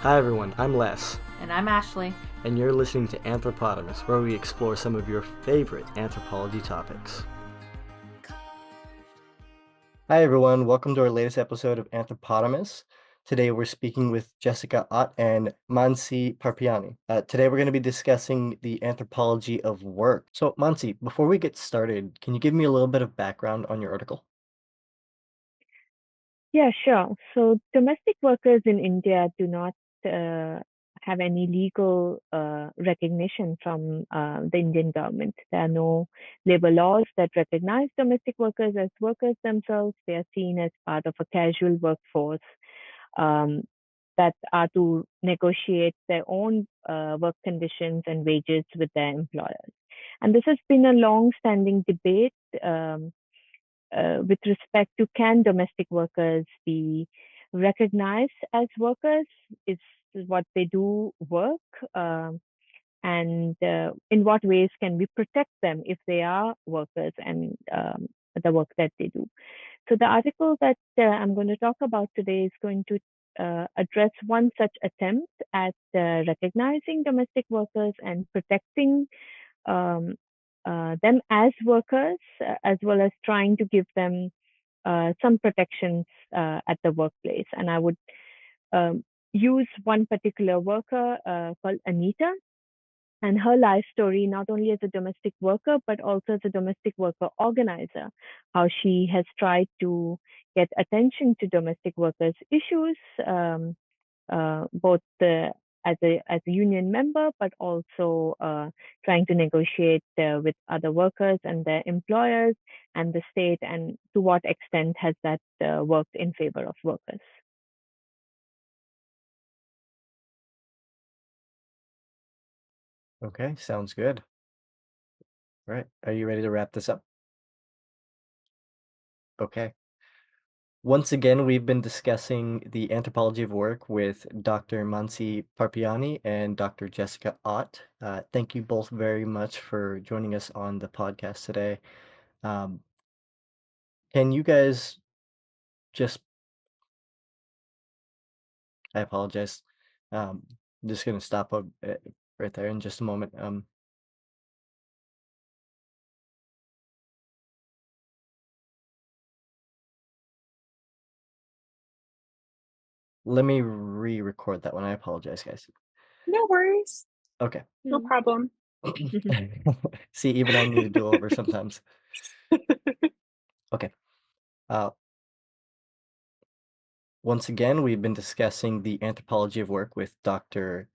Hi everyone, I'm Les. And I'm Ashley. And you're listening to Anthropopotamus, where we explore some of your favorite anthropology topics. Hi everyone, welcome to our latest episode of Anthropopotamus. Today we're speaking with Jessica Ott and Maansi Parpiani. Today we're going to be discussing the anthropology of work. So Maansi, before we get started, can you give me a little bit of background on your article? Yeah, sure. So domestic workers in India do not have any legal recognition from the Indian government. There are no labor laws that recognize domestic workers as workers themselves. They are seen as part of a casual workforce um, that are to negotiate their own work conditions and wages with their employers. And this has been a long-standing debate with respect to, can domestic workers be recognized as workers? Is what they do work? And in what ways can we protect them if they are workers and the work that they do? So the article that I'm going to talk about today is going to address one such attempt at recognizing domestic workers and protecting um, them as workers, as well as trying to give them some protections at the workplace. And I would um, use one particular worker called Anita and her life story, not only as a domestic worker, but also as a domestic worker organizer, how she has tried to get attention to domestic workers' issues, both as a union member, but also trying to negotiate with other workers and their employers and the state, and to what extent has that worked in favor of workers. Okay, sounds good. All right, are you ready to wrap this up? Okay. Once again, we've been discussing the anthropology of work with Dr. Maansi Parpiani and Dr. Jessica Ott. Thank you both very much for joining us on the podcast today. Can you guys just, I apologize. I'm just going to stop right there in just a moment. Let me re-record that one. I apologize, guys. No worries. Okay. No problem. See, even I need to do over sometimes. Okay. Once again, we've been discussing the anthropology of work with Dr.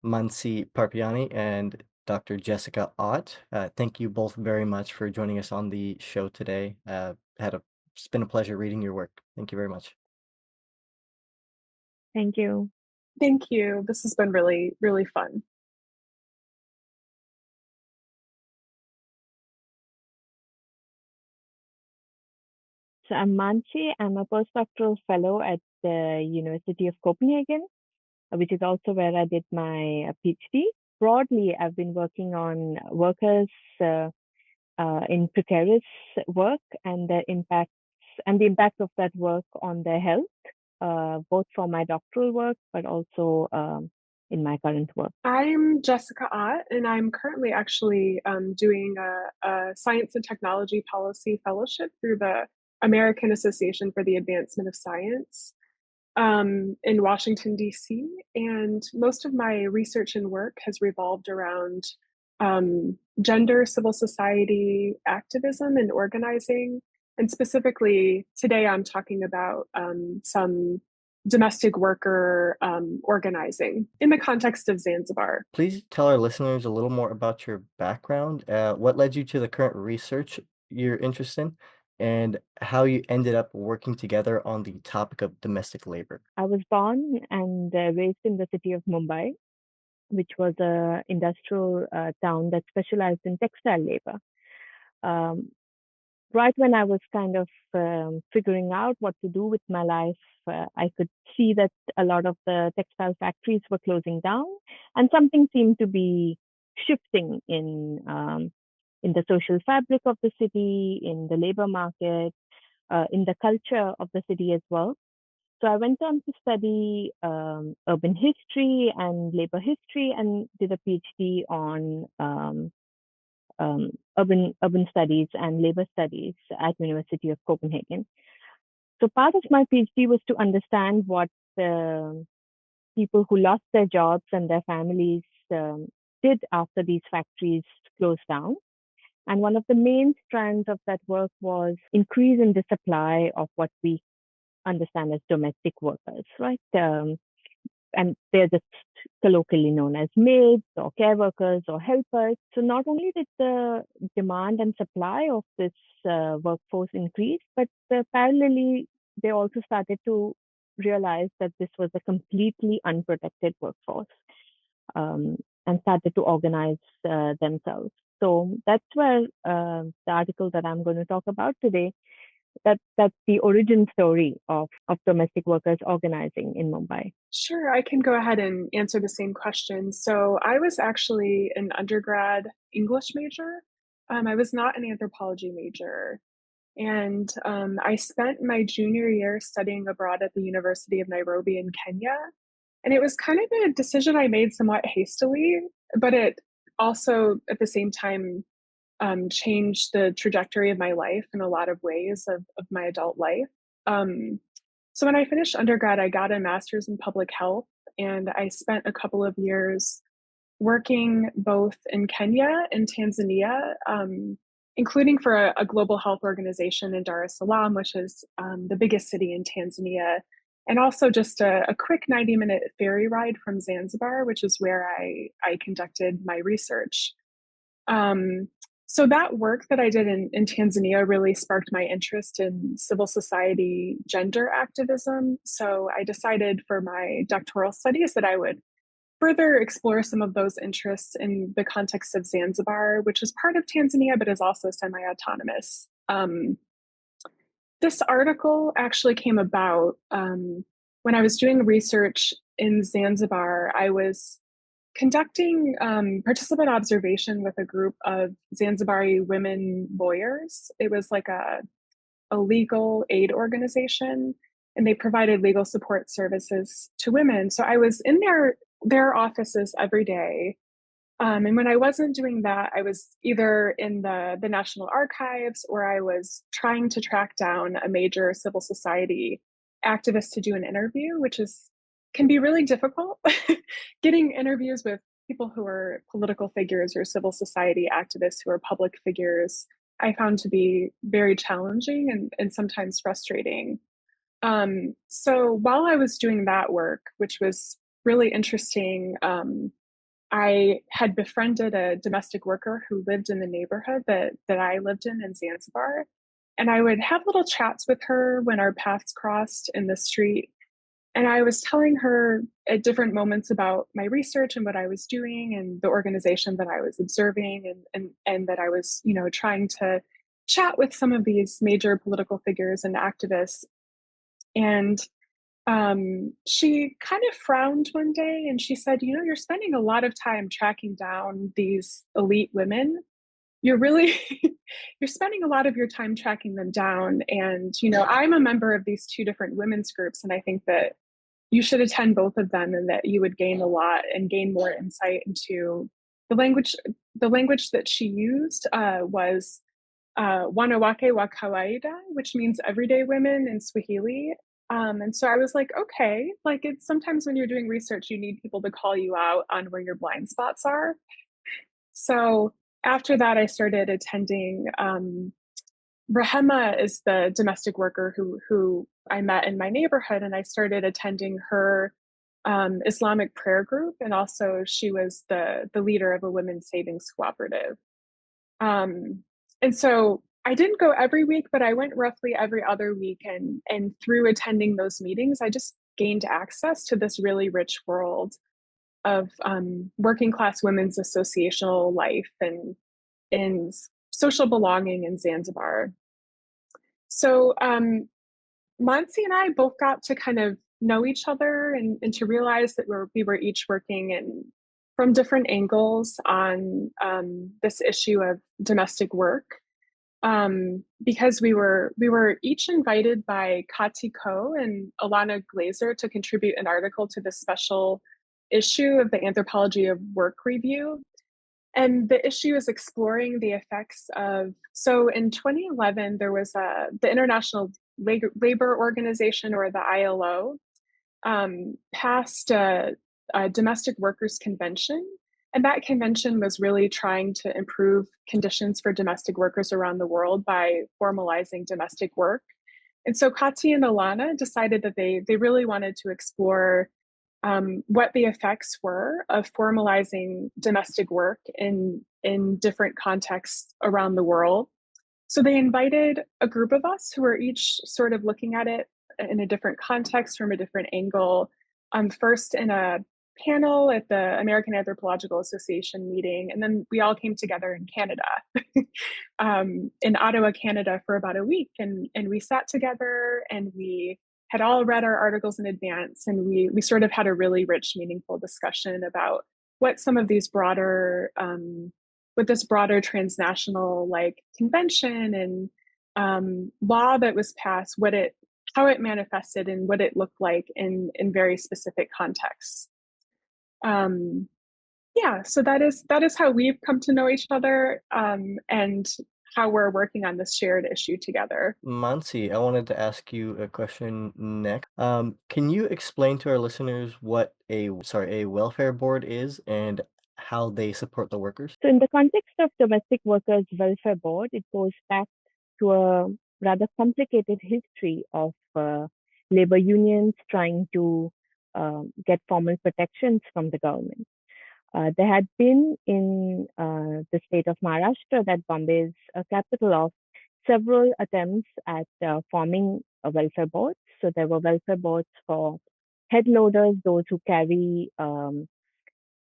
Maansi Parpiani and Dr. Jessica Ott. Thank you both very much for joining us on the show today. It's been a pleasure reading your work. Thank you very much. Thank you. Thank you. This has been really, really fun. So I'm Maansi. I'm a postdoctoral fellow at the University of Copenhagen, which is also where I did my PhD. Broadly, I've been working on workers in precarious work and the impact of that work on their health, both for my doctoral work, but also in my current work. I'm Jessica Ott, and I'm currently actually doing a Science and Technology Policy Fellowship through the American Association for the Advancement of Science in Washington, D.C. And most of my research and work has revolved around gender, civil society activism and organizing. And specifically, today I'm talking about some domestic worker organizing in the context of Zanzibar. Please tell our listeners a little more about your background, what led you to the current research you're interested in, and how you ended up working together on the topic of domestic labor. I was born and raised in the city of Mumbai, which was an industrial town that specialized in textile labor. Right when I was kind of figuring out what to do with my life, I could see that a lot of the textile factories were closing down, and something seemed to be shifting in the social fabric of the city, in the labor market, in the culture of the city as well. So I went on to study urban history and labor history and did a PhD on urban studies and labor studies at University of Copenhagen. So part of my PhD was to understand what people who lost their jobs and their families did after these factories closed down. And one of the main strands of that work was increase in the supply of what we understand as domestic workers, right? And they're just colloquially known as maids or care workers or helpers. So not only did the demand and supply of this workforce increase, but parallelly, they also started to realize that this was a completely unprotected workforce, and started to organize themselves. So that's where the article that I'm going to talk about today, that's the origin story of domestic workers organizing in Mumbai. Sure, I can go ahead and answer the same question. So I was actually an undergrad English major. I was not an anthropology major. And I spent my junior year studying abroad at the University of Nairobi in Kenya. And it was kind of a decision I made somewhat hastily, but it also at the same time changed the trajectory of my life in a lot of ways of my adult life. So when I finished undergrad, I got a master's in public health, and I spent a couple of years working both in Kenya and Tanzania, including for a global health organization in Dar es Salaam, which is the biggest city in Tanzania, and also just a quick 90-minute ferry ride from Zanzibar, which is where I conducted my research. So that work that I did in Tanzania really sparked my interest in civil society gender activism. So I decided for my doctoral studies that I would further explore some of those interests in the context of Zanzibar, which is part of Tanzania, but is also semi-autonomous. This article actually came about when I was doing research in Zanzibar. I was conducting participant observation with a group of Zanzibari women lawyers. It was like a legal aid organization, and they provided legal support services to women. So I was in their offices every day. And when I wasn't doing that, I was either in the National Archives, or I was trying to track down a major civil society activist to do an interview, which can be really difficult. Getting interviews with people who are political figures or civil society activists who are public figures, I found to be very challenging and sometimes frustrating. So while I was doing that work, which was really interesting, I had befriended a domestic worker who lived in the neighborhood that I lived in Zanzibar. And I would have little chats with her when our paths crossed in the street. And I was telling her at different moments about my research and what I was doing and the organization that I was observing, and that I was, trying to chat with some of these major political figures and activists. And she kind of frowned one day and she said, you're spending a lot of time tracking down these elite women. You're really, you're spending a lot of your time tracking them down. And, I'm a member of these two different women's groups. And I think that you should attend both of them, and that you would gain a lot and gain more insight into the language. The language that she used was wanawake wa kawaida, which means everyday women in Swahili. And so I was like, okay, like it's sometimes when you're doing research, you need people to call you out on where your blind spots are. So after that, I started attending. Rahema is the domestic worker who I met in my neighborhood, and I started attending her Islamic prayer group, and also she was the leader of a women's savings cooperative. And so I didn't go every week, but I went roughly every other week, and through attending those meetings, I just gained access to this really rich world of working class women's associational life and in social belonging in Zanzibar. So Maansi and I both got to kind of know each other and to realize that we were each working from different angles on this issue of domestic work. because we were each invited by Cati and Alana Glaser to contribute an article to the special issue of the Anthropology of Work review. And the issue is exploring the effects of, so in 2011, there was the International Labor Organization, or the ILO, passed a domestic workers convention. And that convention was really trying to improve conditions for domestic workers around the world by formalizing domestic work. And so Cati and Alana decided that they really wanted to explore what the effects were of formalizing domestic work in different contexts around the world. So they invited a group of us who were each sort of looking at it in a different context from a different angle. First in a panel at the American Anthropological Association meeting, and then we all came together in Canada, in Ottawa, Canada, for about a week, and we sat together and we had all read our articles in advance, and we sort of had a really rich, meaningful discussion about what some of these broader with this broader transnational like convention and law that was passed, how it manifested and what it looked like in very specific contexts. Um, yeah, so that is how we've come to know each other, and how we're working on this shared issue together. Maansi, I wanted to ask you a question next. Can you explain to our listeners what a welfare board is and how they support the workers? So, in the context of domestic workers' welfare board, it goes back to a rather complicated history of labor unions trying to get formal protections from the government. There had been in the state of Maharashtra, that Bombay is a capital of, several attempts at forming a welfare board. So there were welfare boards for head loaders, those who carry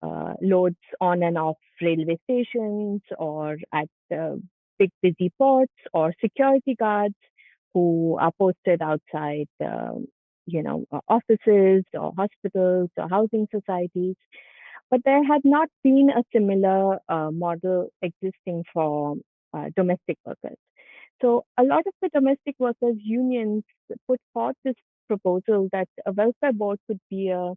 loads on and off railway stations or at big busy ports, or security guards who are posted outside, offices or hospitals or housing societies. But there had not been a similar model existing for domestic workers. So a lot of the domestic workers unions put forth this proposal that a welfare board could be a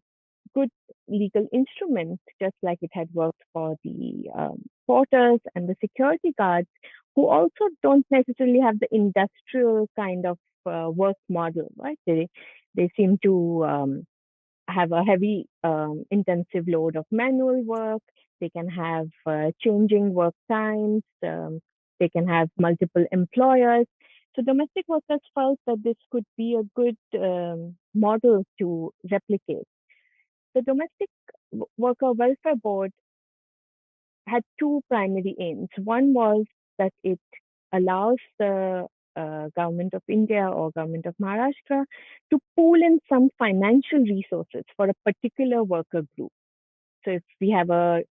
good legal instrument, just like it had worked for the porters and the security guards, who also don't necessarily have the industrial kind of work model, right? They seem to have a heavy, intensive load of manual work. They can have changing work times. They can have multiple employers. So domestic workers felt that this could be a good model to replicate. The Domestic Worker Welfare Board had two primary aims. One was that it allows the government of India or government of Maharashtra to pool in some financial resources for a particular worker group. So if we have a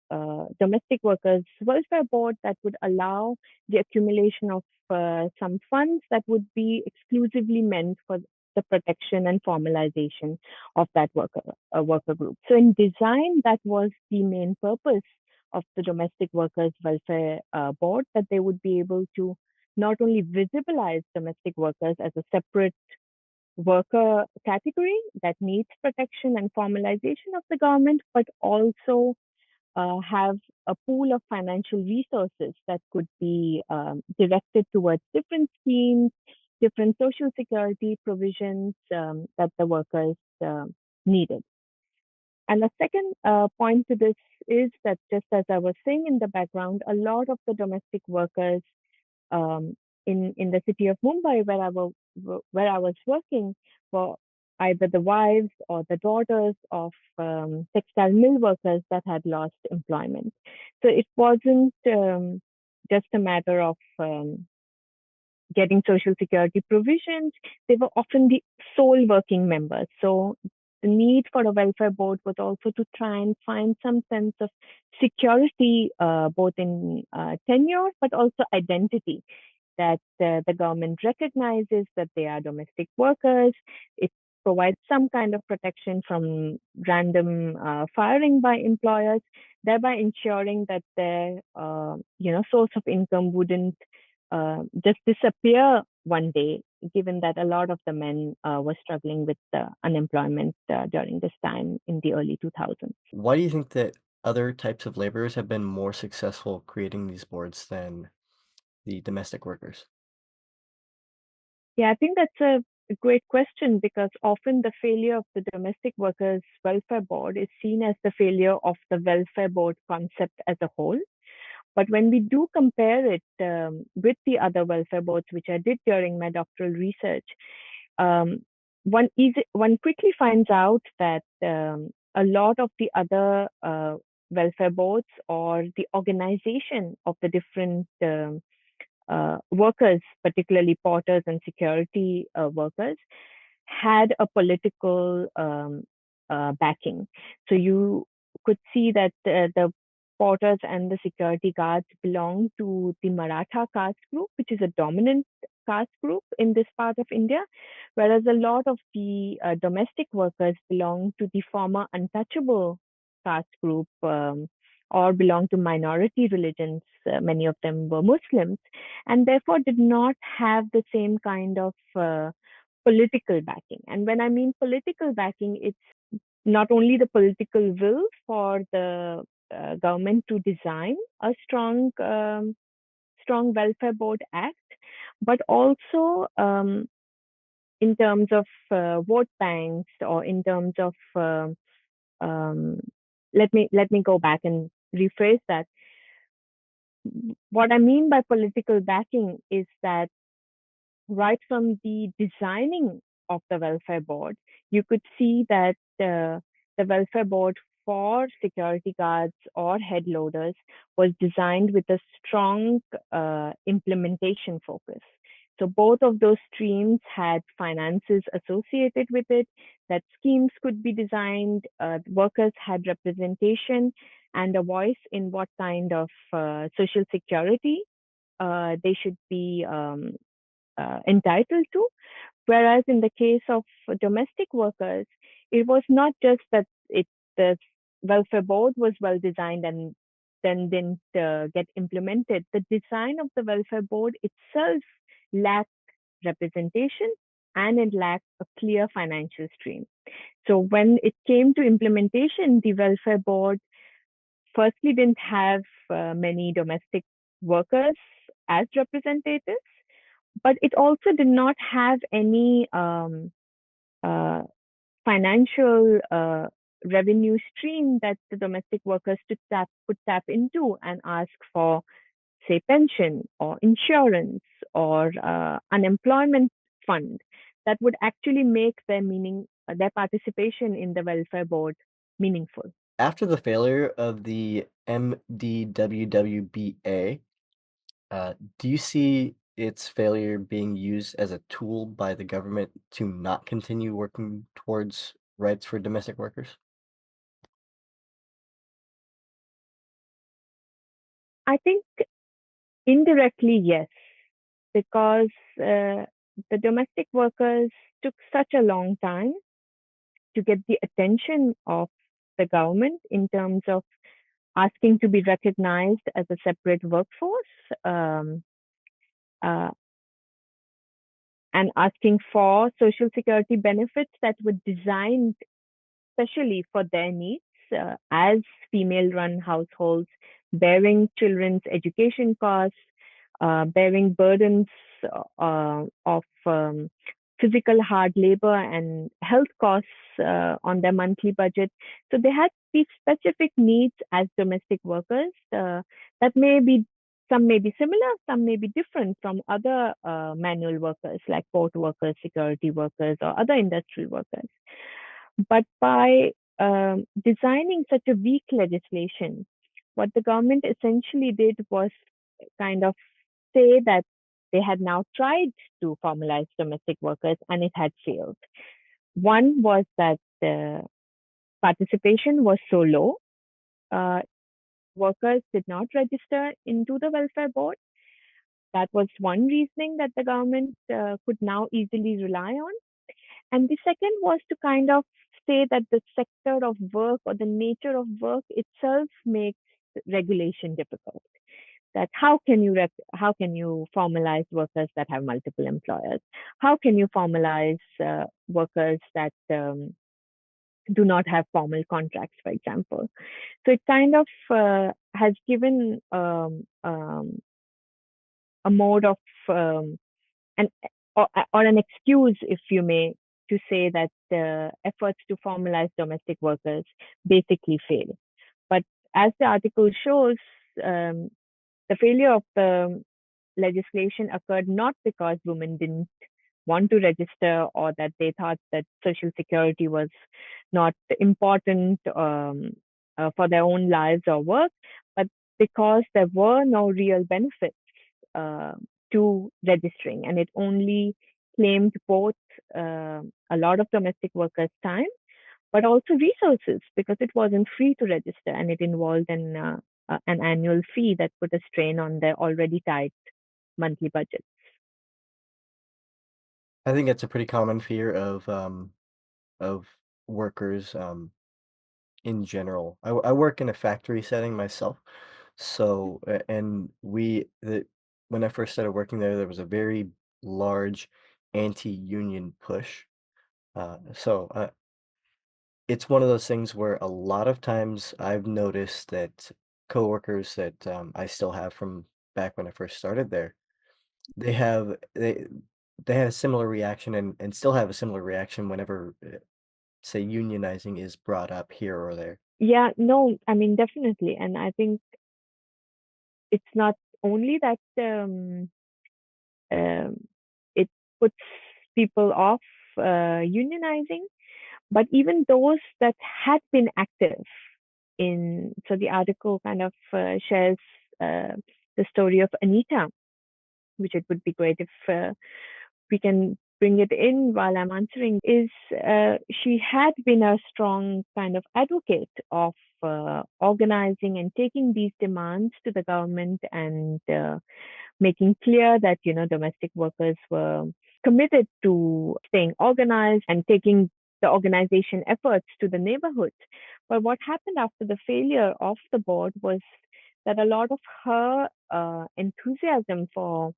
domestic workers welfare board, that would allow the accumulation of some funds that would be exclusively meant for the protection and formalization of that worker group. So in design, that was the main purpose of the domestic workers welfare board, that they would be able to not only visibilize domestic workers as a separate worker category that needs protection and formalization of the government, but also have a pool of financial resources that could be directed towards different schemes, different social security provisions that the workers needed. And the second point to this is that, just as I was saying in the background, a lot of the domestic workers um, in the city of Mumbai, where I was working, were either the wives or the daughters of textile mill workers that had lost employment. So it wasn't just a matter of getting social security provisions. They were often the sole working members. So the need for a welfare board was also to try and find some sense of security, both in tenure, but also identity, that the government recognizes that they are domestic workers. It provides some kind of protection from random firing by employers, thereby ensuring that their source of income wouldn't just disappear one day, given that a lot of the men were struggling with unemployment during this time in the early 2000s. Why do you think that other types of laborers have been more successful creating these boards than the domestic workers? Yeah, I think that's a great question, because often the failure of the domestic workers welfare board is seen as the failure of the welfare board concept as a whole. But when we do compare it with the other welfare boards, which I did during my doctoral research, um, one quickly finds out that a lot of the other welfare boards, or the organization of the different workers, particularly porters and security workers, had a political backing. So you could see that the porters and the security guards belong to the Maratha caste group, which is a dominant caste group in this part of India, whereas a lot of the domestic workers belong to the former untouchable caste group, or belong to minority religions. Many of them were Muslims, and therefore did not have the same kind of political backing. And when I mean political backing, it's not only the political will for the government to design a strong welfare board act, but also in terms of vote banks, or in terms of um, let me go back and rephrase that. What I mean by political backing is that right from the designing of the welfare board, you could see that the welfare board for security guards or head loaders was designed with a strong implementation focus. So both of those streams had finances associated with it, that schemes could be designed, workers had representation and a voice in what kind of social security they should be entitled to. Whereas in the case of domestic workers, it was not just that the welfare board was well designed and then didn't get implemented. The design of the welfare board itself lacked representation, and it lacked a clear financial stream. So when it came to implementation, the welfare board firstly didn't have many domestic workers as representatives, but it also did not have any uh, financial revenue stream that the domestic workers could tap into and ask for, say, pension or insurance or unemployment fund that would actually make their participation in the welfare board meaningful. After the failure of the MDWWBA, do you see its failure being used as a tool by the government to not continue working towards rights for domestic workers? I think indirectly, yes, because the domestic workers took such a long time to get the attention of the government in terms of asking to be recognized as a separate workforce, uh, and asking for social security benefits that were designed especially for their needs, as female run households, bearing children's education costs, bearing burdens of physical hard labor and health costs on their monthly budget. So they had these specific needs as domestic workers that some may be similar, some may be different from other manual workers like port workers, security workers, or other industrial workers. But by designing such a weak legislation, what the government essentially did was kind of say that they had now tried to formalize domestic workers and it had failed. One was that the participation was so low. Uh, Workers did not register into the welfare board. That was one reasoning that the government could now easily rely on. And the second was to kind of say that the sector of work or the nature of work itself makes regulation difficult. that how can you formalize workers that have multiple employers? How can you formalize workers that do not have formal contracts, for example? So it kind of has given a mode of an or an excuse, if you may, to say that efforts to formalize domestic workers basically fail. But as the article shows, the failure of the legislation occurred not because women didn't want to register or that they thought that social security was not important for their own lives or work, but because there were no real benefits uh, to registering, and it only claimed both a lot of domestic workers' time, but also resources because it wasn't free to register and it involved an annual fee that put a strain on their already tight monthly budget. I think it's a pretty common fear of workers in general. I work in a factory setting myself, so and when I first started working there, there was a very large anti-union push. So it's one of those things where a lot of times I've noticed that coworkers that I still have from back when I first started there, they have they had a similar reaction and still have a similar reaction whenever say unionizing is brought up here or there. Yeah, no, I mean, definitely. And I think it's not only that um, it puts people off unionizing, but even those that had been active so the article kind of shares the story of Anita, which it would be great if we can bring it in while I'm answering, is she had been a strong kind of advocate of organizing and taking these demands to the government and making clear that, domestic workers were committed to staying organized and taking the organization efforts to the neighborhoods. But what happened after the failure of the board was that a lot of her enthusiasm for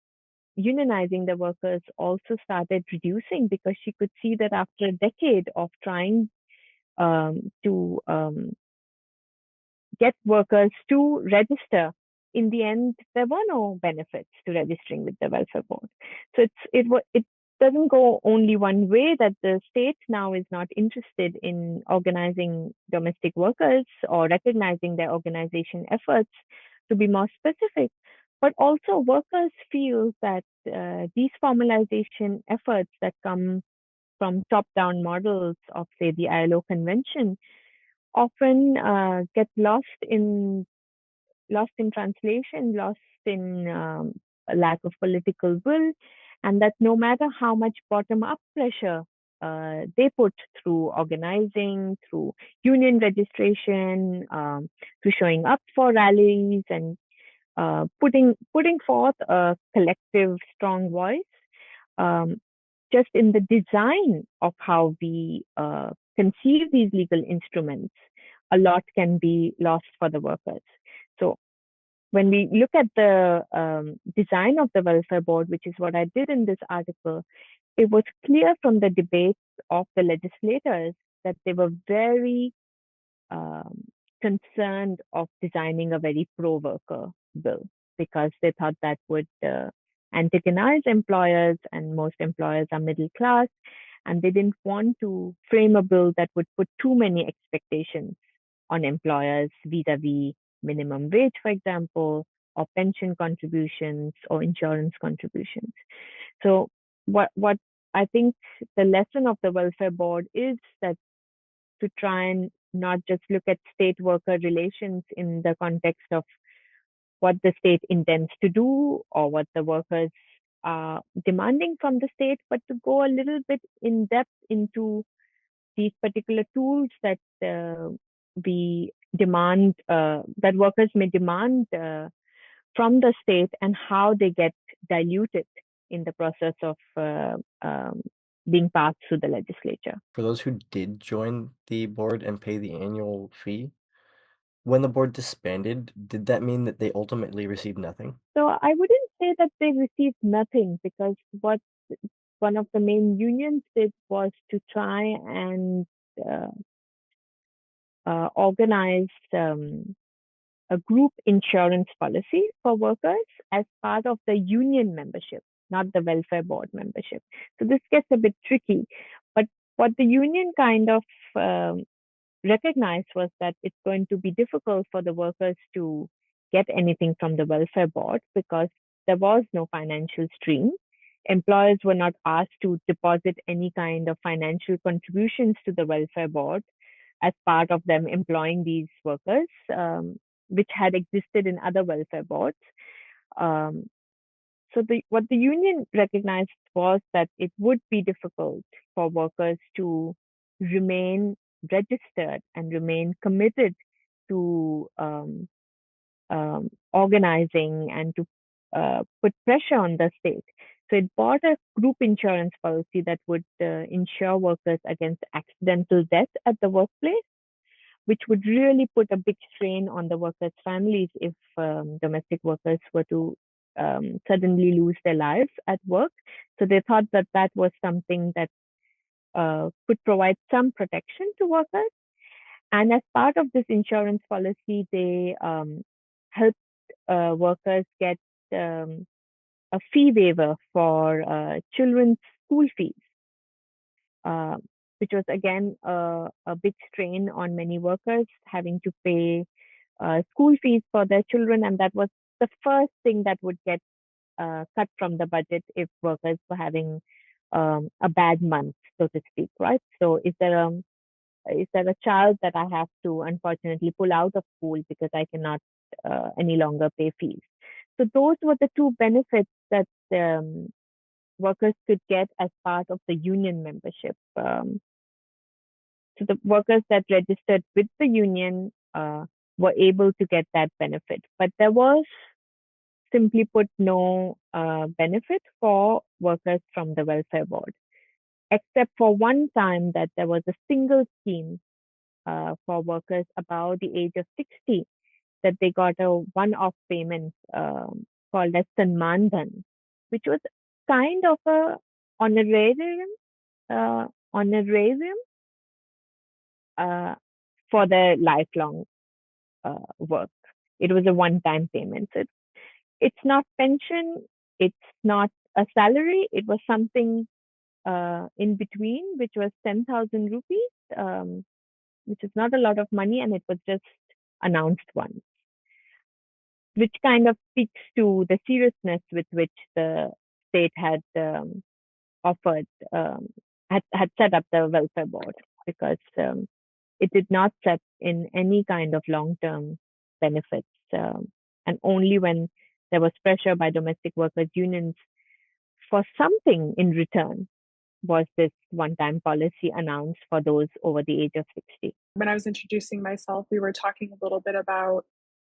unionizing the workers also started reducing because she could see that after a decade of trying to get workers to register, in the end, there were no benefits to registering with the welfare board. So it doesn't go only one way, that the state now is not interested in organizing domestic workers or recognizing their organization efforts, to be more specific. But also workers feel that these formalization efforts that come from top-down models of, say, the ILO convention often get lost in translation, lost in a lack of political will, and that no matter how much bottom-up pressure they put through organizing, through union registration, through showing up for rallies, and putting forth a collective strong voice, um, just in the design of how we conceive these legal instruments, a lot can be lost for the workers. So when we look at the design of the welfare board, which is what I did in this article, it was clear from the debates of the legislators that they were very um, concerned of designing a very pro-worker bill, because they thought that would antagonize employers, and most employers are middle class, and they didn't want to frame a bill that would put too many expectations on employers vis-a-vis minimum wage, for example, or pension contributions or insurance contributions. So what I think the lesson of the welfare board is that to try and not just look at state worker relations in the context of what the state intends to do or what the workers are demanding from the state, but to go a little bit in depth into these particular tools that we demand, that workers may demand from the state, and how they get diluted in the process of being passed through the legislature. For those who did join the board and pay the annual fee, When the board disbanded, did that mean that they ultimately received nothing? So I wouldn't say that they received nothing, because what one of the main unions did was to try and uh, organize a group insurance policy for workers as part of the union membership, not the welfare board membership. So this gets a bit tricky. But what the union kind of recognized was that it's going to be difficult for the workers to get anything from the welfare board because there was no financial stream. Employers were not asked to deposit any kind of financial contributions to the welfare board as part of them employing these workers, which had existed in other welfare boards. Um, what the union recognized was that it would be difficult for workers to remain registered and remain committed to organizing and to put pressure on the state. So it bought a group insurance policy that would insure workers against accidental death at the workplace, which would really put a big strain on the workers' families if domestic workers were to suddenly lose their lives at work. So they thought that that was something that could provide some protection to workers. And as part of this insurance policy, they helped workers get um, a fee waiver for children's school fees, uh, which was again a big strain on many workers having to pay school fees for their children. And that was the first thing that would get cut from the budget if workers were having a bad month, so to speak, right? So is there a child that I have to unfortunately pull out of school because I cannot any longer pay fees? So those were the two benefits that workers could get as part of the union membership. So the workers that registered with the union were able to get that benefit, but there was simply put no benefit for workers from the welfare board, except for one time that there was a single scheme for workers above the age of 60 that they got a one-off payment called as Sanmandan, which was kind of a honorarium, honorarium uh, for their lifelong work. It was a one-time payment. So it's not pension, it's not a salary. It was something in between, which was 10,000 rupees, which is not a lot of money, and it was just announced once, which kind of speaks to the seriousness with which the state had offered, had set up the welfare board, because it did not set in any kind of long-term benefits. And only when there was pressure by domestic workers unions for something in return was this one-time policy announced for those over the age of 60. When I was introducing myself, we were talking a little bit about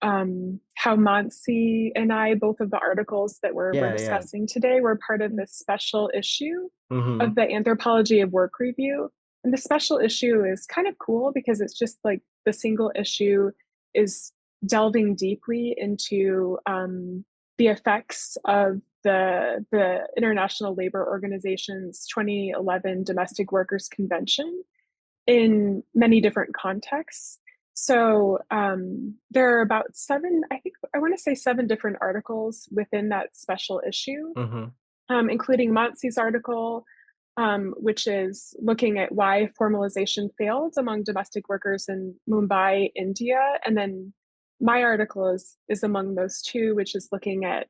how Maansi and I, both of the articles that we're Yeah. discussing today, were part of this special issue Mm-hmm. of the Anthropology of Work review. And the special issue is kind of cool because it's just like the single issue is delving deeply into the effects of the International Labor Organization's 2011 Domestic Workers Convention in many different contexts. So there are about seven, I think, I want to say seven different articles within that special issue, Mm-hmm. including Mansi's article, which is looking at why formalization failed among domestic workers in Mumbai, India. And then my article is among those two, which is looking at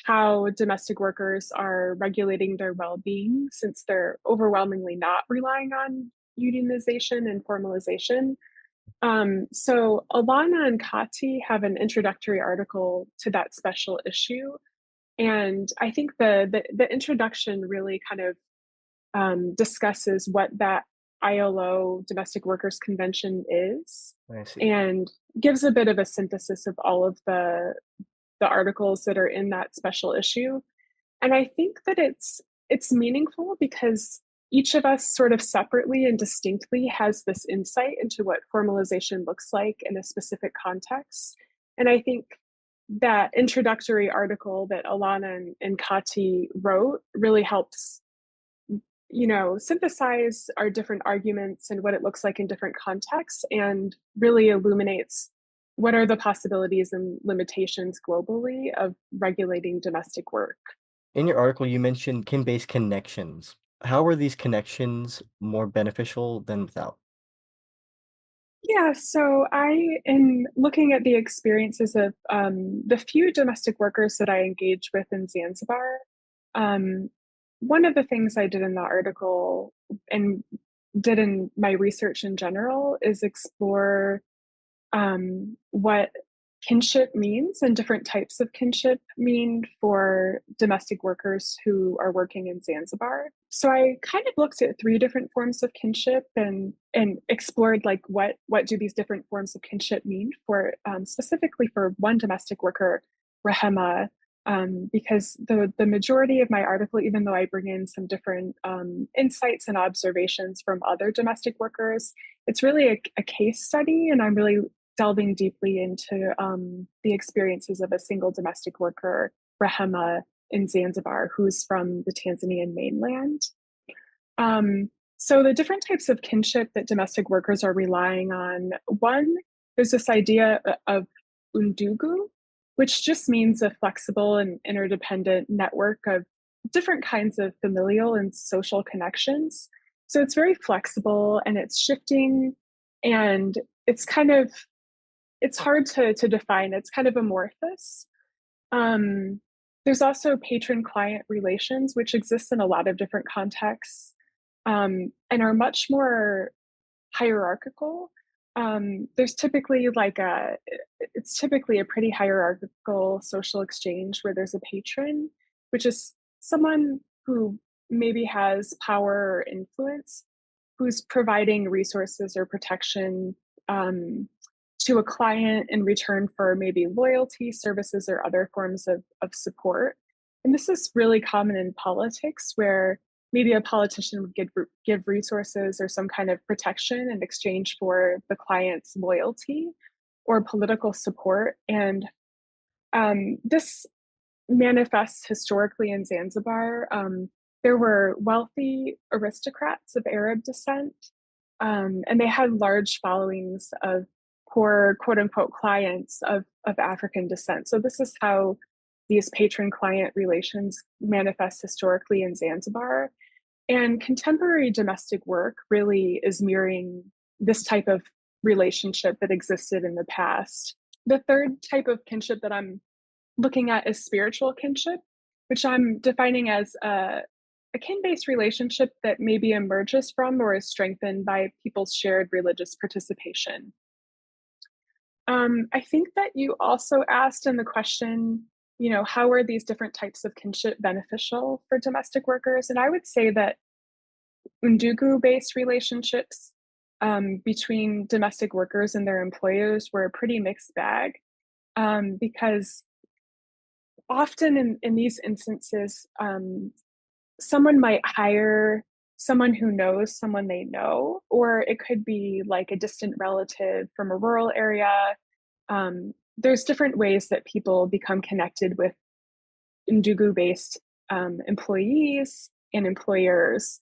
how domestic workers are regulating their well-being since they're overwhelmingly not relying on unionization and formalization. So Alana and Cati have an introductory article to that special issue. And I think the introduction really kind of discusses what that ILO Domestic Workers Convention is, I see. and gives a bit of a synthesis of all of the articles that are in that special issue. And I think that it's meaningful because each of us sort of separately and distinctly has this insight into what formalization looks like in a specific context. And I think that introductory article that Alana and Cati wrote really helps, synthesize our different arguments and what it looks like in different contexts, and really illuminates what are the possibilities and limitations globally of regulating domestic work. In your article, you mentioned kin-based connections. How are these connections more beneficial than without? Yeah, so in looking at the experiences of the few domestic workers that I engaged with in Zanzibar, um, one of the things I did in the article and did in my research in general is explore what kinship means and different types of kinship mean for domestic workers who are working in Zanzibar. So I kind of looked at three different forms of kinship and explored like what do these different forms of kinship mean for specifically for one domestic worker, Rahema, because the majority of my article, even though I bring in some different insights and observations from other domestic workers, it's really a case study, and I'm really delving deeply into the experiences of a single domestic worker, Rahema, in Zanzibar, who's from the Tanzanian mainland. So the different types of kinship that domestic workers are relying on, one, there's this idea of undugu, which just means a flexible and interdependent network of different kinds of familial and social connections. So it's very flexible and it's shifting, and it's kind of it's hard to define. It's kind of amorphous. Um, there's also patron-client relations, which exist in a lot of different contexts, and are much more hierarchical. There's typically it's typically a pretty hierarchical social exchange where there's a patron, which is someone who maybe has power or influence, who's providing resources or protection to a client in return for maybe loyalty, services, or other forms of support. And this is really common in politics, where maybe a politician would give resources or some kind of protection in exchange for the client's loyalty or political support. And this manifests historically in Zanzibar. There were wealthy aristocrats of Arab descent, and they had large followings of poor, quote unquote, clients of African descent. So this is how these patron-client relations manifest historically in Zanzibar. And contemporary domestic work really is mirroring this type of relationship that existed in the past. The third type of kinship that I'm looking at is spiritual kinship, which I'm defining as a kin-based relationship that maybe emerges from or is strengthened by people's shared religious participation. I think that you also asked in the question, how are these different types of kinship beneficial for domestic workers? And I would say that undugu-based relationships between domestic workers and their employers were a pretty mixed bag, because often in these instances, someone might hire someone who knows someone they know, or it could be like a distant relative from a rural area. There's different ways that people become connected with Ndugu-based employees and employers.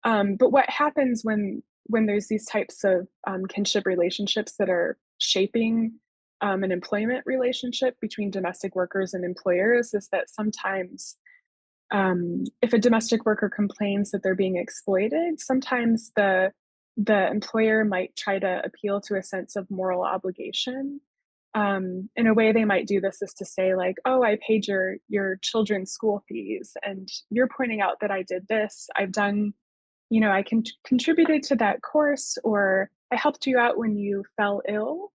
But what happens when there's these types of kinship relationships that are shaping an employment relationship between domestic workers and employers is that sometimes if a domestic worker complains that they're being exploited, sometimes the employer might try to appeal to a sense of moral obligation. In a way they might do this is to say like, oh, I paid your children's school fees and you're pointing out that I did this. I've done, I contributed to that course, or I helped you out when you fell ill.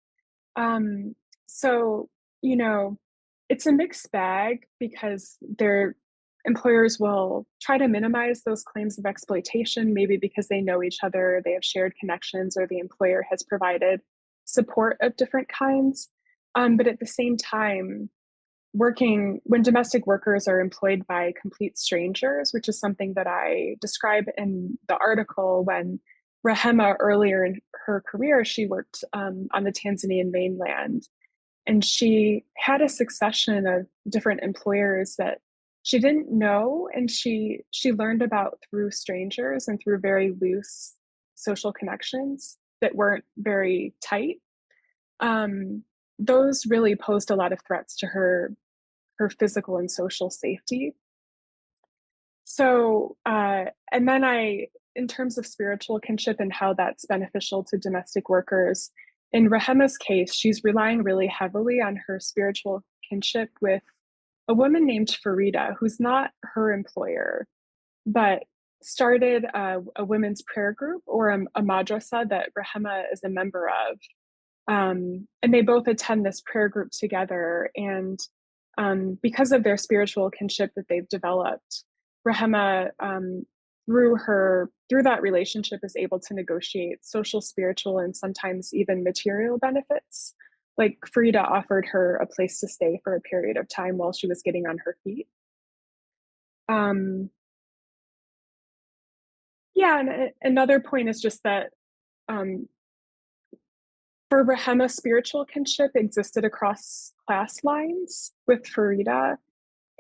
So, it's a mixed bag because their employers will try to minimize those claims of exploitation, maybe because they know each other, they have shared connections, or the employer has provided support of different kinds. But at the same time, when domestic workers are employed by complete strangers, which is something that I describe in the article. When Rehema, earlier in her career, she worked on the Tanzanian mainland, and she had a succession of different employers that she didn't know, and she learned about through strangers and through very loose social connections that weren't very tight. um, those really posed a lot of threats to her physical and social safety. So, and then in terms of spiritual kinship and how that's beneficial to domestic workers, in Rehema's case, she's relying really heavily on her spiritual kinship with a woman named Farida, who's not her employer, but started a women's prayer group, or a madrasa that Rehema is a member of. And they both attend this prayer group together. And because of their spiritual kinship that they've developed, Rehema, through that relationship, is able to negotiate social, spiritual, and sometimes even material benefits. Like Frida offered her a place to stay for a period of time while she was getting on her feet. Yeah, and another point is just that for Rehema, spiritual kinship existed across class lines with Farida,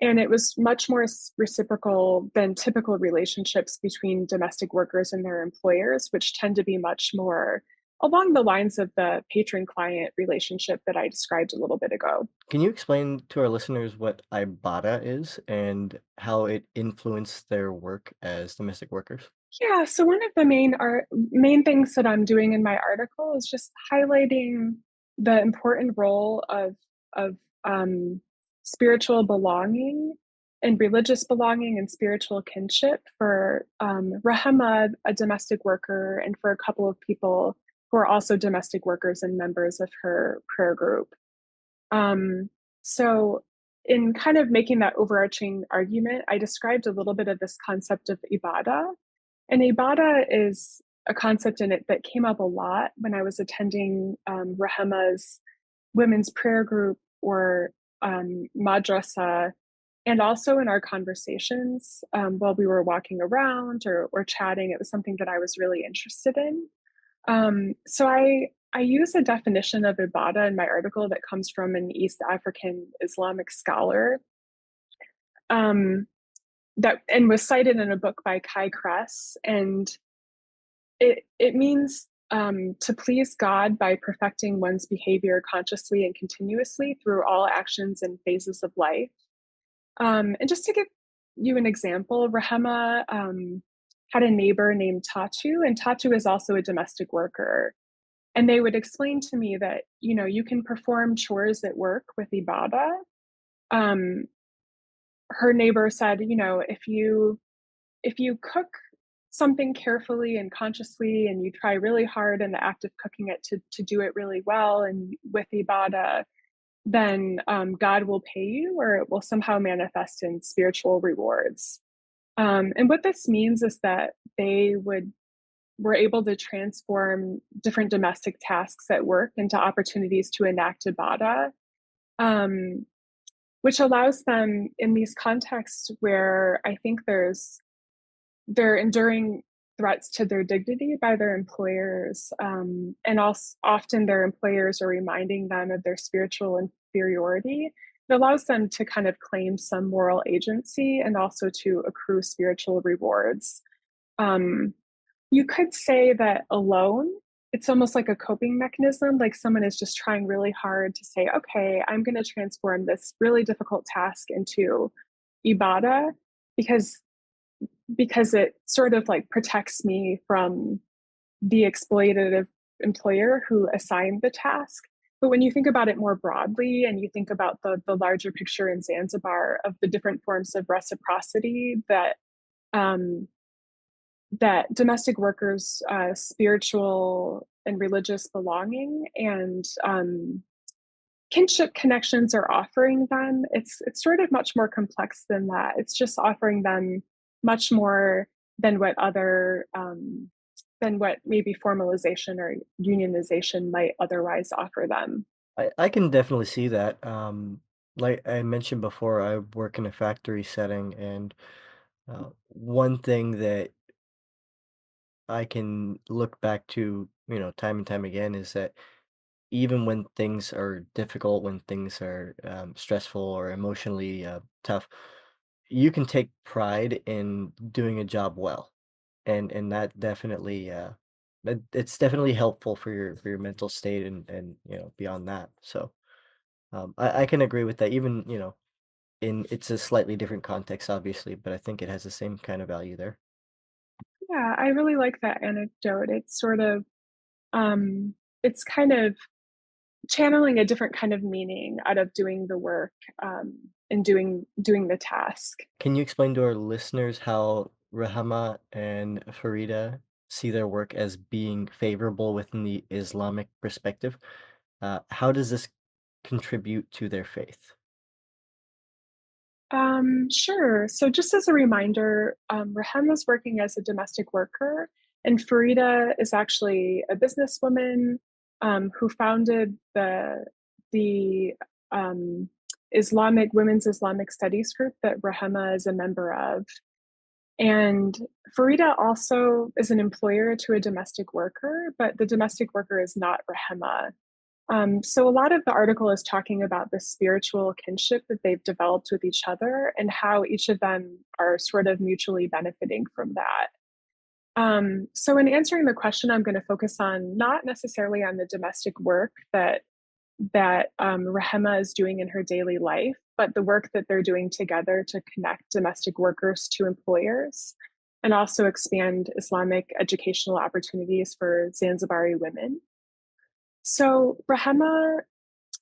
and it was much more reciprocal than typical relationships between domestic workers and their employers, which tend to be much more along the lines of the patron-client relationship that I described a little bit ago. Can you explain to our listeners what Ibotta is and how it influenced their work as domestic workers? Yeah, so one of the main things that I'm doing in my article is just highlighting the important role of spiritual belonging and religious belonging and spiritual kinship for Rahama, a domestic worker, and for a couple of people who are also domestic workers and members of her prayer group. Um, so, in kind of making that overarching argument, I described a little bit of this concept of ibadah, and Ibadah is a concept in it that came up a lot when I was attending Rahema's women's prayer group, or madrasa, and also in our conversations while we were walking around or chatting. It was something that I was really interested in. So I use a definition of Ibadah in my article that comes from an East African Islamic scholar, um, that and was cited in a book by Kai Kress, and it means to please God by perfecting one's behavior consciously and continuously through all actions and phases of life. And just to give you an example, Rahema had a neighbor named Tatu, and Tatu is also a domestic worker. And they would explain to me that, you can perform chores at work with ibadah. Um, Her neighbor said, if you cook something carefully and consciously, and you try really hard in the act of cooking it to do it really well and with ibadah, then God will pay you, or it will somehow manifest in spiritual rewards. And what this means is that they were able to transform different domestic tasks at work into opportunities to enact ibadah, um, which allows them in these contexts where I think they're enduring threats to their dignity by their employers, and also often their employers are reminding them of their spiritual inferiority. It allows them to kind of claim some moral agency and also to accrue spiritual rewards. Um, you could say that alone, it's almost like a coping mechanism, like someone is just trying really hard to say, okay, I'm going to transform this really difficult task into ibadah, because it sort of like protects me from the exploitative employer who assigned the task. But when you think about it more broadly, and you think about the larger picture in Zanzibar of the different forms of reciprocity um, that domestic workers' spiritual and religious belonging and kinship connections are offering them, it's sort of much more complex than that. It's just offering them much more than what maybe formalization or unionization might otherwise offer them. I can definitely see that. Like I mentioned before, I work in a factory setting, and one thing that I can look back to, time and time again is that even when things are difficult, when things are stressful or emotionally tough, you can take pride in doing a job well, and that definitely it's definitely helpful for your mental state and beyond that. So I can agree with that. Even in it's a slightly different context, obviously, but I think it has the same kind of value there. Yeah, I really like that anecdote. It's sort of, um, it's kind of channeling a different kind of meaning out of doing the work, and doing the task. Can you explain to our listeners how Rahama and Farida see their work as being favorable within the Islamic perspective? How does this contribute to their faith? Sure. So just as a reminder, Rahem is working as a domestic worker, and Farida is actually a businesswoman who founded the Women's Islamic Studies group that Rahema is a member of. And Farida also is an employer to a domestic worker, but the domestic worker is not Rahema. So a lot of the article is talking about the spiritual kinship that they've developed with each other and how each of them are sort of mutually benefiting from that. So in answering the question, I'm going to focus on not necessarily on the domestic work that Rahema is doing in her daily life, but the work that they're doing together to connect domestic workers to employers and also expand Islamic educational opportunities for Zanzibari women. So Rahema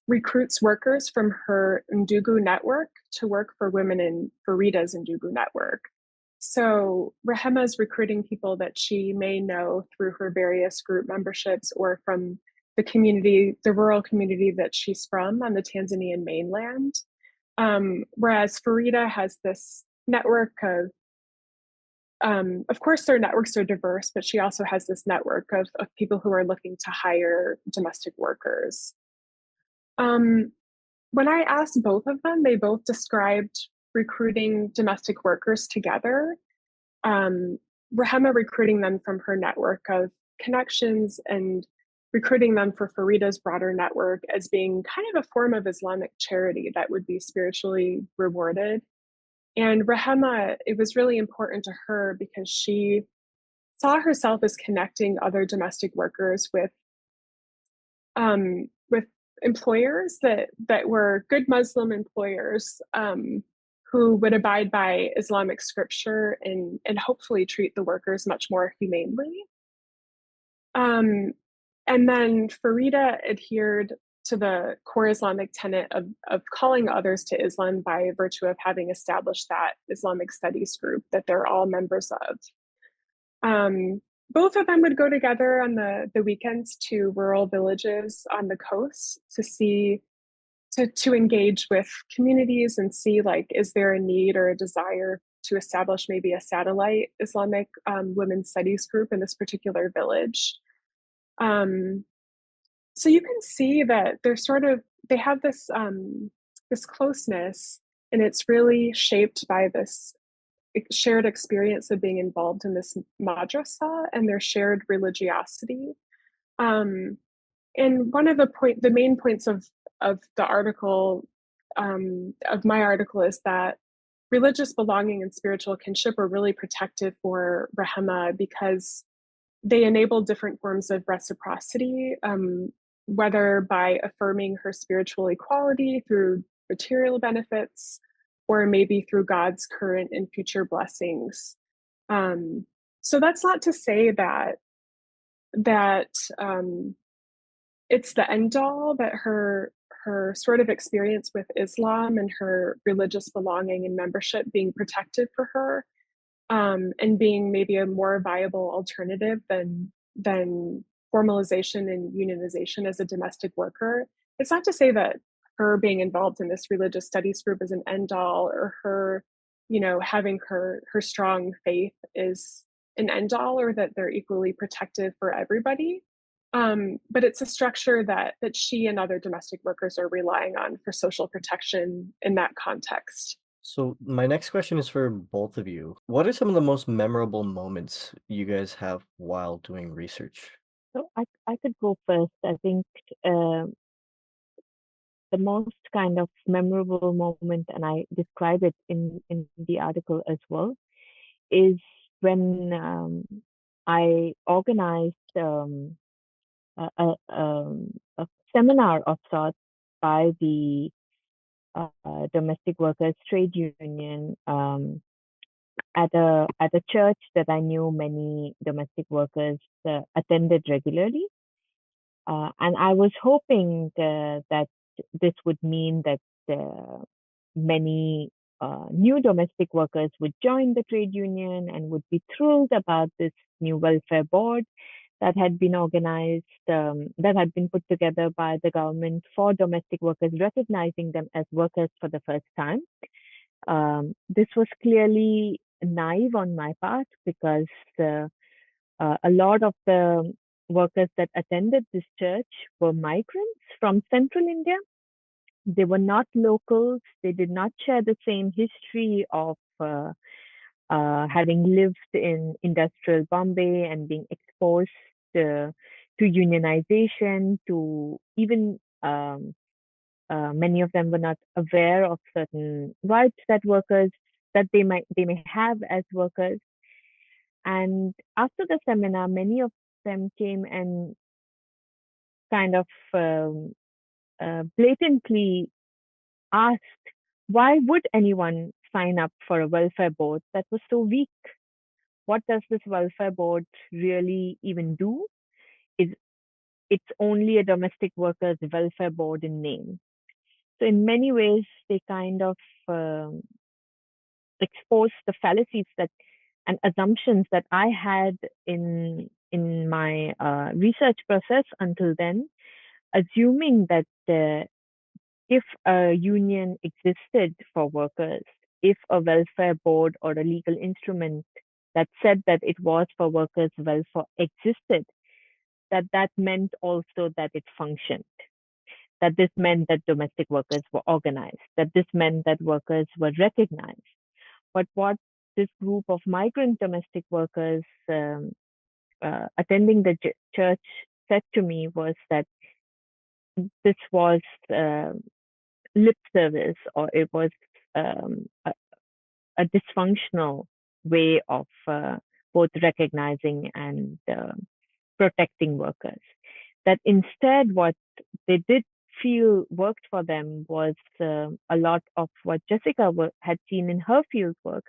recruits workers from her Ndugu network to work for women in Farida's Ndugu network. So Rahema is recruiting people that she may know through her various group memberships or from the community, the rural community that she's from on the Tanzanian mainland. Whereas Farida has this network of course, their networks are diverse, but she also has this network of people who are looking to hire domestic workers. Um, when I asked both of them, they both described recruiting domestic workers together. Um, Rahema recruiting them from her network of connections and recruiting them for Farida's broader network as being kind of a form of Islamic charity that would be spiritually rewarded. And Rahema, it was really important to her because she saw herself as connecting other domestic workers with employers that were good Muslim employers who would abide by Islamic scripture and hopefully treat the workers much more humanely. Um, and then Farida adhered to the core Islamic tenet of calling others to Islam by virtue of having established that Islamic studies group that they're all members of. Um, Both of them would go together on the weekends to rural villages on the coast to see to engage with communities and see like is there a need or a desire to establish maybe a satellite Islamic women's studies group in this particular village. Um, so you can see that they have this closeness, and it's really shaped by this shared experience of being involved in this madrasa and their shared religiosity. Um, and one of the main points of the article, of my article, is that religious belonging and spiritual kinship are really protective for Rahema because they enable different forms of reciprocity, whether by affirming her spiritual equality through material benefits or maybe through God's current and future blessings. Um, so that's not to say that it's the end all, that her sort of experience with Islam and her religious belonging and membership being protected for her, and being maybe a more viable alternative than formalization and unionization as a domestic worker. It's not to say that her being involved in this religious studies group is an end all, or her, having her strong faith is an end all, or that they're equally protective for everybody. But it's a structure that she and other domestic workers are relying on for social protection in that context. So my next question is for both of you. What are some of the most memorable moments you guys have while doing research? So I could go first. I think uh, the most kind of memorable moment, and I describe it in the article as well, is when I organized a seminar of sorts by the domestic workers trade union at a church that I knew many domestic workers attended regularly. And I was hoping that this would mean that many new domestic workers would join the trade union and would be thrilled about this new welfare board that had been organized, that had been put together by the government for domestic workers, recognizing them as workers for the first time. This was clearly naive on my part because a lot of the workers that attended this church were migrants from central India. They were not locals. They did not share the same history of having lived in industrial Bombay and being exposed to unionization, to even many of them were not aware of certain rights that workers that they may have as workers. And after the seminar, many of them came and kind of blatantly asked, why would anyone sign up for a welfare board that was so weak? What does this welfare board really even do? Is It's only a domestic workers welfare board in name. So in many ways, they kind of um, expose the fallacies that and assumptions that I had in my research process until then, assuming that if a union existed for workers, if a welfare board or a legal instrument that said that it was for workers' welfare existed, that meant also that it functioned, that this meant that domestic workers were organized, that this meant that workers were recognized. But what this group of migrant domestic workers attending the church said to me was that this was lip service, or it was a dysfunctional way of both recognizing and protecting workers. That instead, what they did feel worked for them was a lot of what Jessica had seen in her field work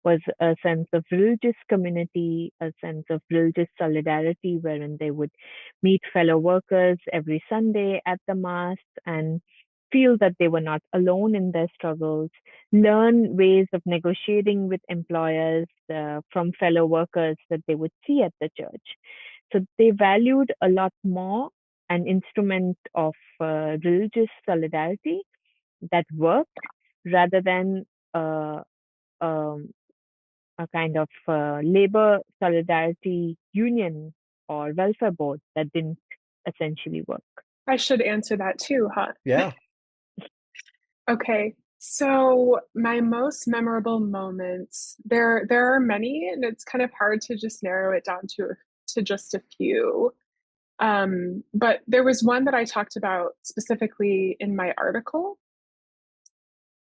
was a sense of religious community, a sense of religious solidarity, wherein they would meet fellow workers every Sunday at the mass and feel that they were not alone in their struggles, learn ways of negotiating with employers from fellow workers that they would see at the church. So they valued a lot more an instrument of religious solidarity that worked rather than um, a kind of labor solidarity union or welfare board that didn't essentially work. I should answer that too, huh? Yeah. Okay. So my most memorable moments, there are many, and it's kind of hard to just narrow it down to just a few. But there was one that I talked about specifically in my article.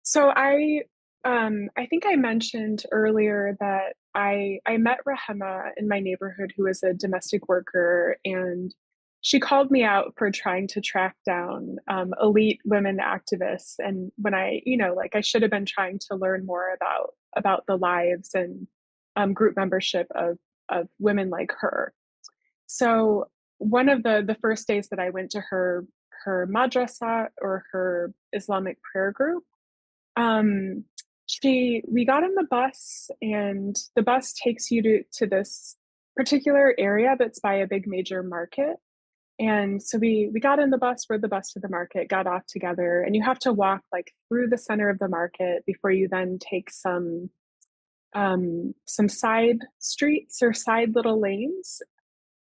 So I think I mentioned earlier that I met Rahema in my neighborhood, who is a domestic worker, and she called me out for trying to track down elite women activists. And when like I should have been trying to learn more about the lives and group membership of women like her. So one of the first days that I went to her madrasa, or her Islamic prayer group, um, we got on the bus, and the bus takes you to this particular area that's by a big major market. And so we got in the bus, rode the bus to the market, got off together, and you have to walk like through the center of the market before you then take some side streets or side little lanes.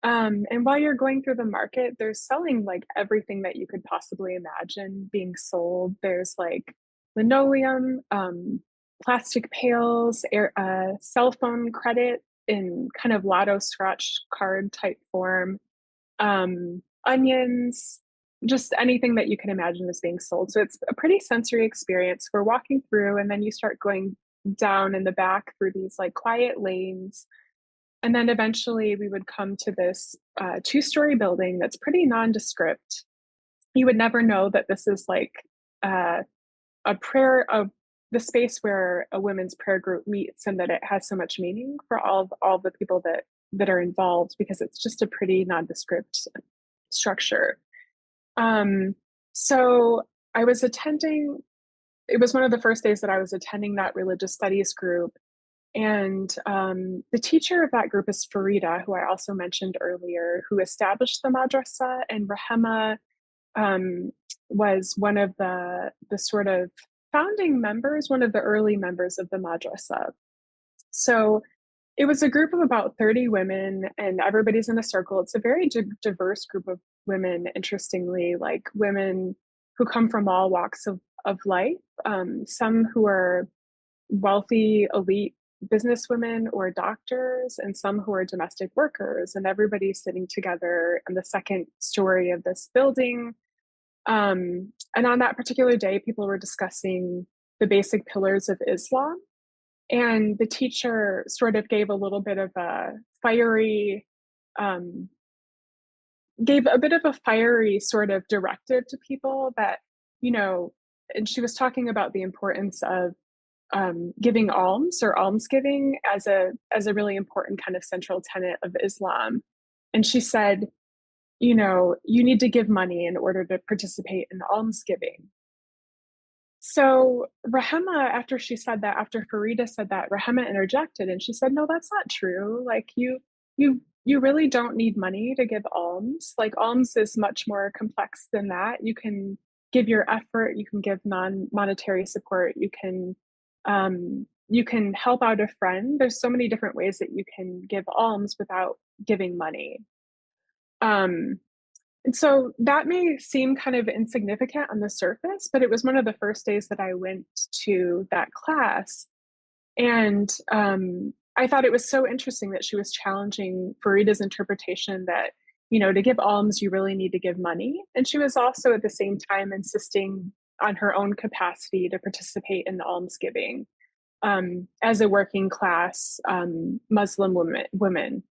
And while you're going through the market, they're selling like everything that you could possibly imagine being sold. There's like linoleum, plastic pails, cell phone credit in kind of lotto scratch card type form, onions, just anything that you can imagine is being sold. So it's a pretty sensory experience. We're walking through, and then you start going down in the back through these like quiet lanes. And then eventually we would come to this two-story building that's pretty nondescript. You would never know that this is like uh, a prayer of the space where a women's prayer group meets, and that it has so much meaning for all the people that are involved, because it's just a pretty nondescript structure. Um, so I was attending, it was one of the first days that I was attending that religious studies group. And the teacher of that group is Farida, who I also mentioned earlier, who established the madrasa, and Rahema um, was one of the sort of founding members, one of the early members of the madrasa. So it was a group of about 30 women, and everybody's in a circle. It's a very diverse group of women, interestingly, like women who come from all walks of life, some who are wealthy, elite businesswomen or doctors, and some who are domestic workers, and everybody's sitting together in the second story of this building. And on that particular day, people were discussing the basic pillars of Islam. And the teacher sort of gave a little bit of a fiery, um, gave a bit of a fiery sort of directive to people that, you know, and she was talking about the importance of giving alms or almsgiving as a really important kind of central tenet of Islam. And she said, you know, you need to give money in order to participate in almsgiving. So Rahema, after she said that, after Farida said that, Rahema interjected and she said, "No, that's not true. Like you really don't need money to give alms. Like alms is much more complex than that. You can give your effort, you can give non-monetary support, you can help out a friend. There's so many different ways that you can give alms without giving money." Um, and so that may seem kind of insignificant on the surface, but it was one of the first days that I went to that class. And I thought it was so interesting that she was challenging Farida's interpretation that, you know, to give alms, you really need to give money. And she was also at the same time insisting on her own capacity to participate in almsgiving as a working class Muslim woman.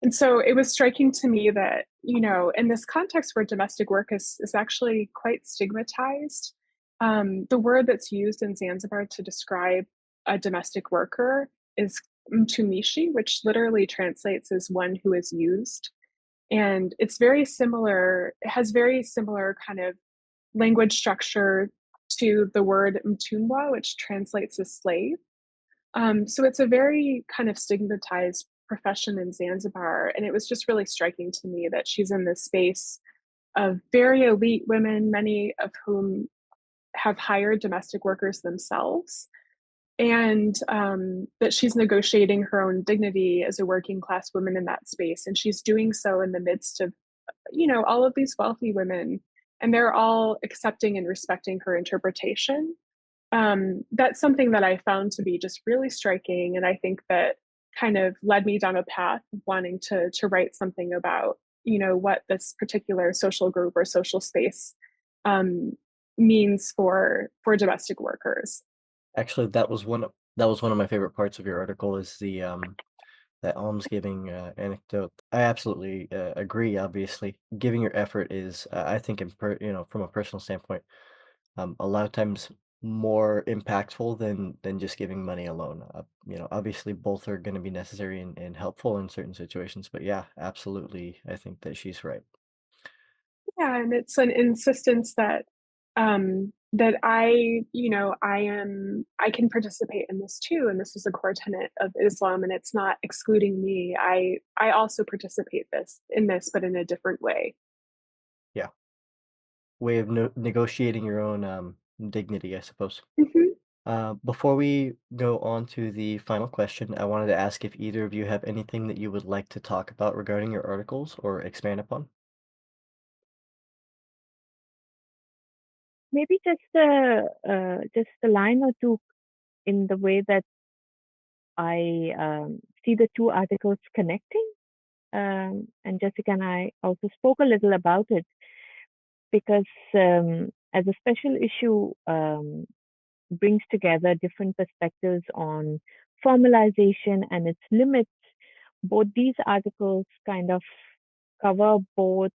And so it was striking to me that, you know, in this context where domestic work is actually quite stigmatized, the word that's used in Zanzibar to describe a domestic worker is mtumishi, which literally translates as one who is used. And it's very similar, it has very similar kind of language structure to the word mtumwa, which translates as slave. So it's a very kind of stigmatized profession in Zanzibar. And it was just really striking to me that she's in this space of very elite women, many of whom have hired domestic workers themselves, and that she's negotiating her own dignity as a working class woman in that space. And she's doing so in the midst of, you know, all of these wealthy women, and they're all accepting and respecting her interpretation. That's something that I found to be just really striking. And I think that kind of led me down a path of wanting to write something about, you know, what this particular social group or social space um, means for domestic workers. Actually, that was one of my favorite parts of your article is that almsgiving anecdote. I absolutely agree. Obviously, giving your effort is, I think, you know, from a personal standpoint, a lot of times more impactful than just giving money alone. You know, obviously, both are going to be necessary and helpful in certain situations. But yeah, absolutely, I think that she's right. Yeah, and it's an insistence that that I, you know, I can participate in this too, and this is a core tenet of Islam, and it's not excluding me. I also participate this in this, but in a different way. Yeah, way of negotiating your own dignity, I suppose. Mhm. Before we go on to the final question, I wanted to ask if either of you have anything that you would like to talk about regarding your articles or expand upon. Maybe just a line or two in the way that I see the two articles connecting. And Jessica and I also spoke a little about it because as a special issue brings together different perspectives on formalization and its limits, both these articles kind of cover both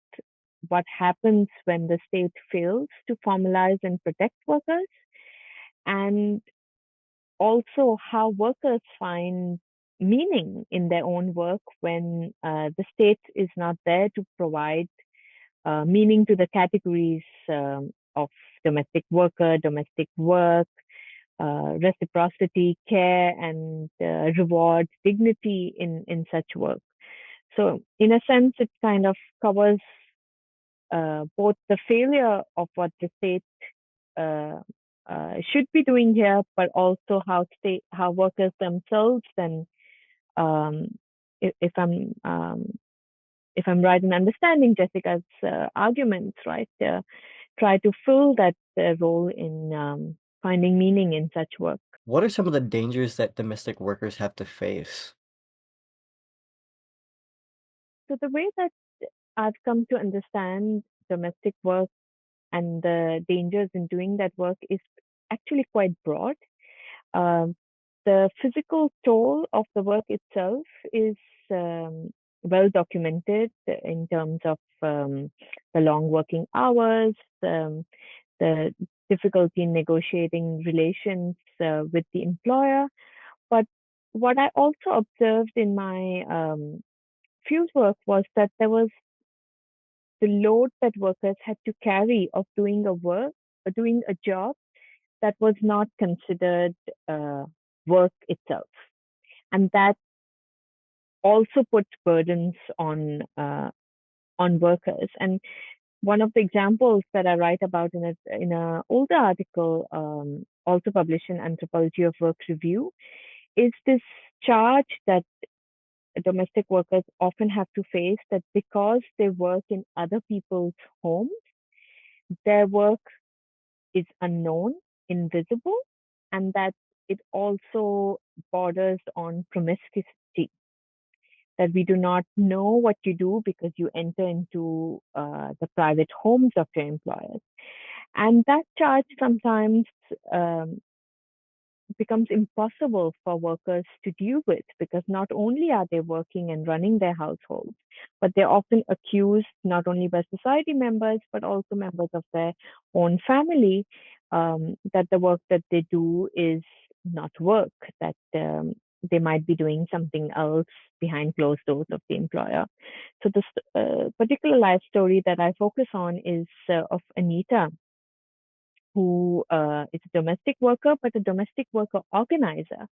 what happens when the state fails to formalize and protect workers, and also how workers find meaning in their own work when the state is not there to provide meaning to the categories of domestic worker, domestic work, reciprocity, care, and reward, dignity in such work. So, in a sense, it kind of covers both the failure of what the state uh, should be doing here, but also how workers themselves and um, if if I'm right in understanding Jessica's arguments, right, try to fill that role in finding meaning in such work. What are some of the dangers that domestic workers have to face? So the way that I've come to understand domestic work and the dangers in doing that work is actually quite broad. Um, the physical toll of the work itself is um, well documented in terms of the long working hours, the difficulty in negotiating relations with the employer. But what I also observed in my field work was that there was the load that workers had to carry of doing doing a job that was not considered uh, work itself, and that also puts burdens on workers. And one of the examples that I write about in a older article, also published in Anthropology of Work Review, is this charge that domestic workers often have to face, that because they work in other people's homes, their work is unknown, invisible, and that it also borders on promiscuity, that we do not know what you do because you enter into the private homes of your employers. And that charge sometimes um, becomes impossible for workers to deal with, because not only are they working and running their households, but they're often accused not only by society members, but also members of their own family, that the work that they do is not work, that they might be doing something else behind closed doors of the employer. So this particular life story that I focus on is of Anita, who is a domestic worker, but a domestic worker organizer.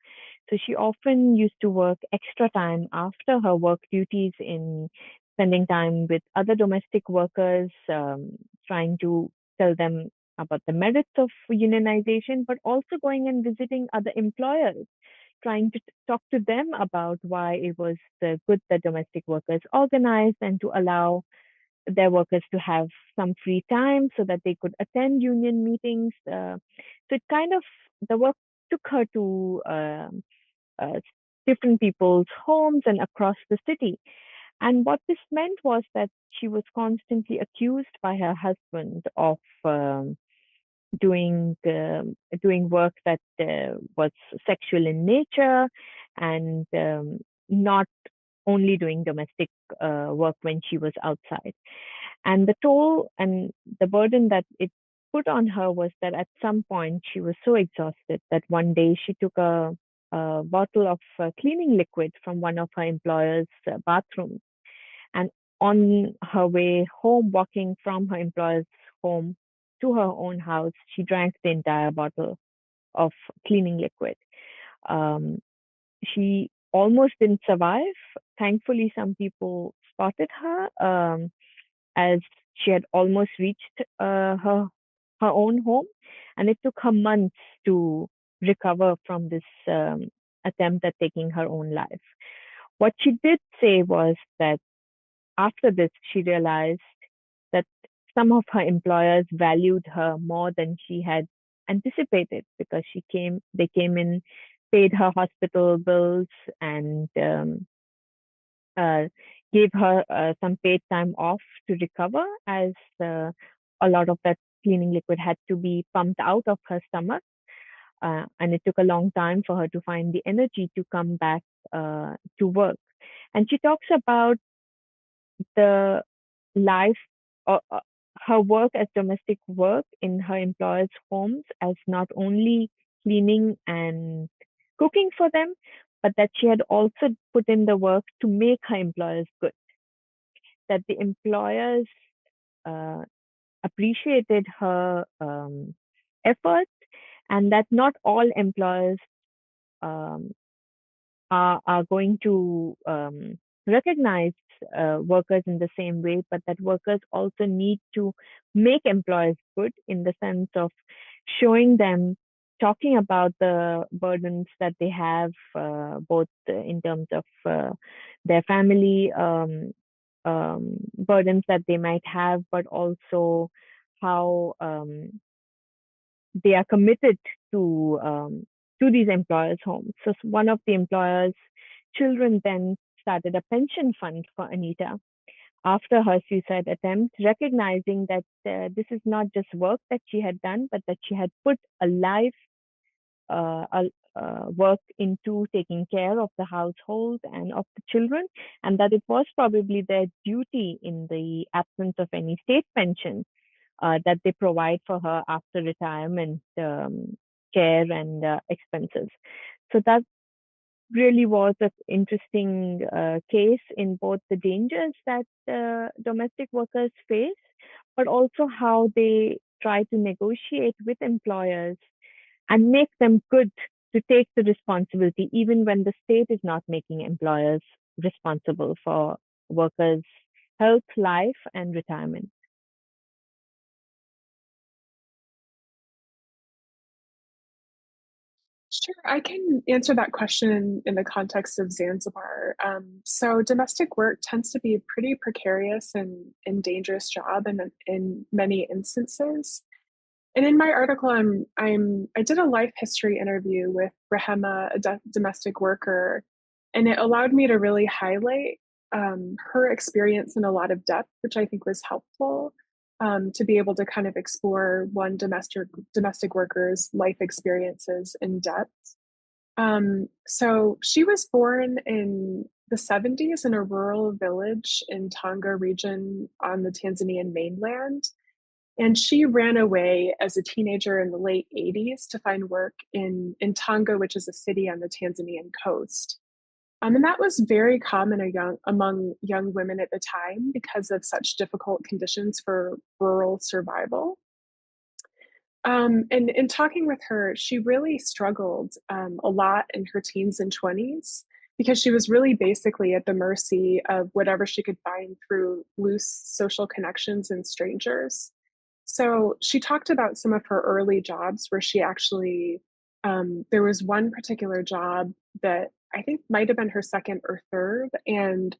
So she often used to work extra time after her work duties in spending time with other domestic workers, trying to tell them about the merits of unionization, but also going and visiting other employers, trying to talk to them about why it was good that domestic workers organized and to allow their workers to have some free time so that they could attend union meetings. So it kind of, the work took her to uh, different people's homes and across the city. And what this meant was that she was constantly accused by her husband of doing work that was sexual in nature, and not only doing domestic work when she was outside. And the toll and the burden that it put on her was that at some point she was so exhausted that one day she took a bottle of cleaning liquid from one of her employer's bathrooms. And on her way home, walking from her employer's home to her own house, she drank the entire bottle of cleaning liquid. Um, she almost didn't survive. Thankfully, some people spotted her, as she had almost reached her own home, and it took her months to recover from this attempt at taking her own life. What she did say was that after this, she realized that some of her employers valued her more than she had anticipated, because they came in, paid her hospital bills, and uh, gave her some paid time off to recover, as a lot of that cleaning liquid had to be pumped out of her stomach. And it took a long time for her to find the energy to come back to work. And she talks about the life, her work as domestic work in her employers' homes, as not only cleaning and cooking for them, but that she had also put in the work to make her employers good, that the employers uh, appreciated her efforts, and that not all employers um, are going to recognize workers in the same way, but that workers also need to make employers good, in the sense of showing them, talking about the burdens that they have, both in terms of their family burdens that they might have, but also how they are committed to these employers' homes. So one of the employers' children then started a pension fund for Anita after her suicide attempt, recognizing that this is not just work that she had done, but that she had put a life work into taking care of the household and of the children, and that it was probably their duty, in the absence of any state pension, that they provide for her after retirement care and expenses. So that really was an interesting case in both the dangers that domestic workers face, but also how they try to negotiate with employers and make them good to take the responsibility, even when the state is not making employers responsible for workers' health, life, and retirement. Sure, I can answer that question in the context of Zanzibar. So domestic work tends to be a pretty precarious and dangerous job in many instances. And in my article, I did a life history interview with Rahema, a domestic worker, and it allowed me to really highlight her experience in a lot of depth, which I think was helpful, to be able to kind of explore one domestic worker's life experiences in depth. So she was born in the 70s in a rural village in Tanga region on the Tanzanian mainland. And she ran away as a teenager in the late 80s to find work in Tanga, which is a city on the Tanzanian coast. And that was very common among young women at the time because of such difficult conditions for rural survival. And in talking with her, she really struggled a lot in her teens and 20s because she was really basically at the mercy of whatever she could find through loose social connections and strangers. So she talked about some of her early jobs where she actually, there was one particular job that I think might have been her second or third, and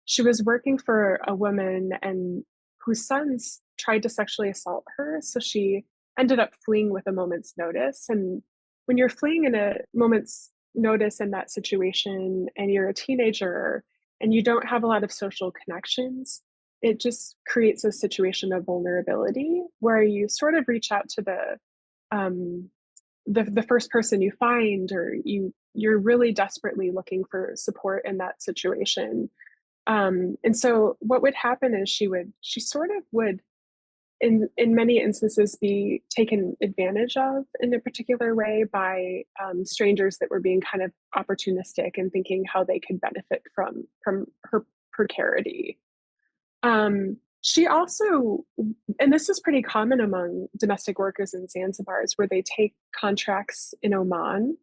she was working for a woman and whose sons tried to sexually assault her. So she ended up fleeing with a moment's notice. And when you're fleeing in a moment's notice in that situation and you're a teenager and you don't have a lot of social connections, it just creates a situation of vulnerability where you sort of reach out to um, the first person you find, or you're really desperately looking for support in that situation. And so what would happen is she sort of would in many instances be taken advantage of in a particular way by strangers that were being kind of opportunistic and thinking how they could benefit from her precarity. She also, and this is pretty common among domestic workers in Zanzibar, is where they take contracts in Oman.